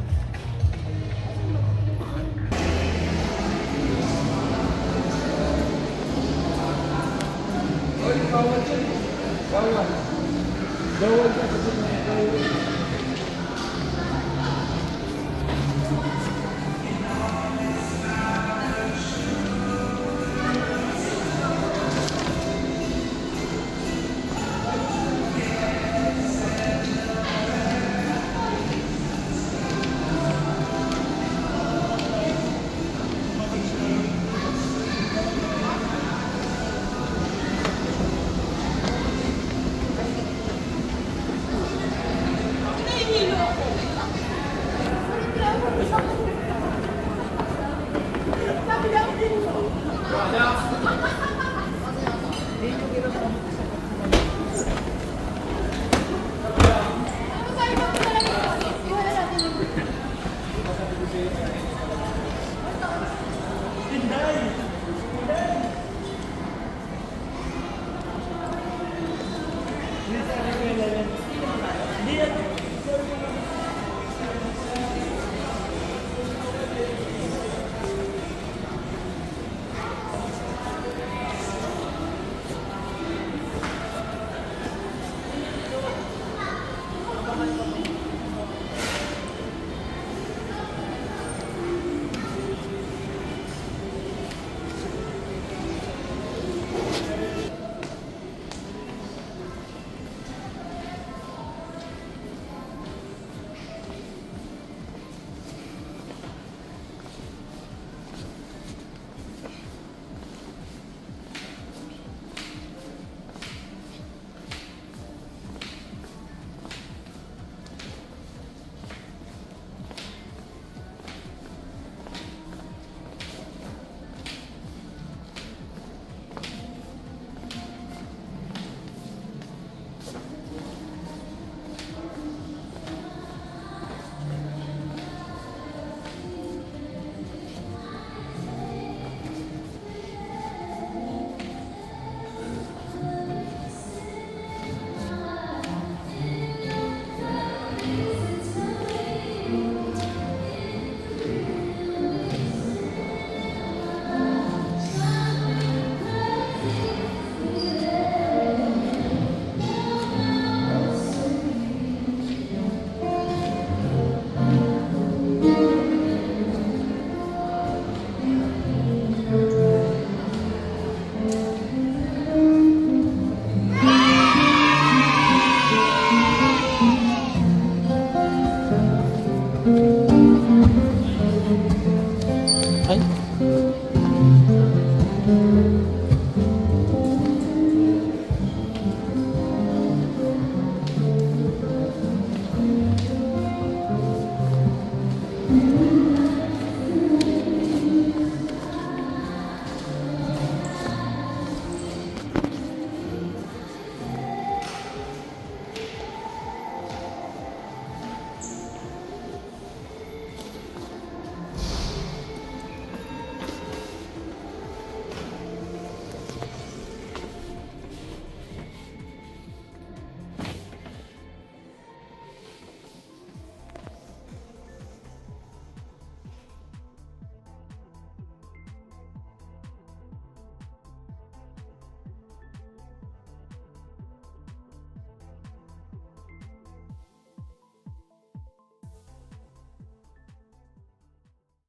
Ay,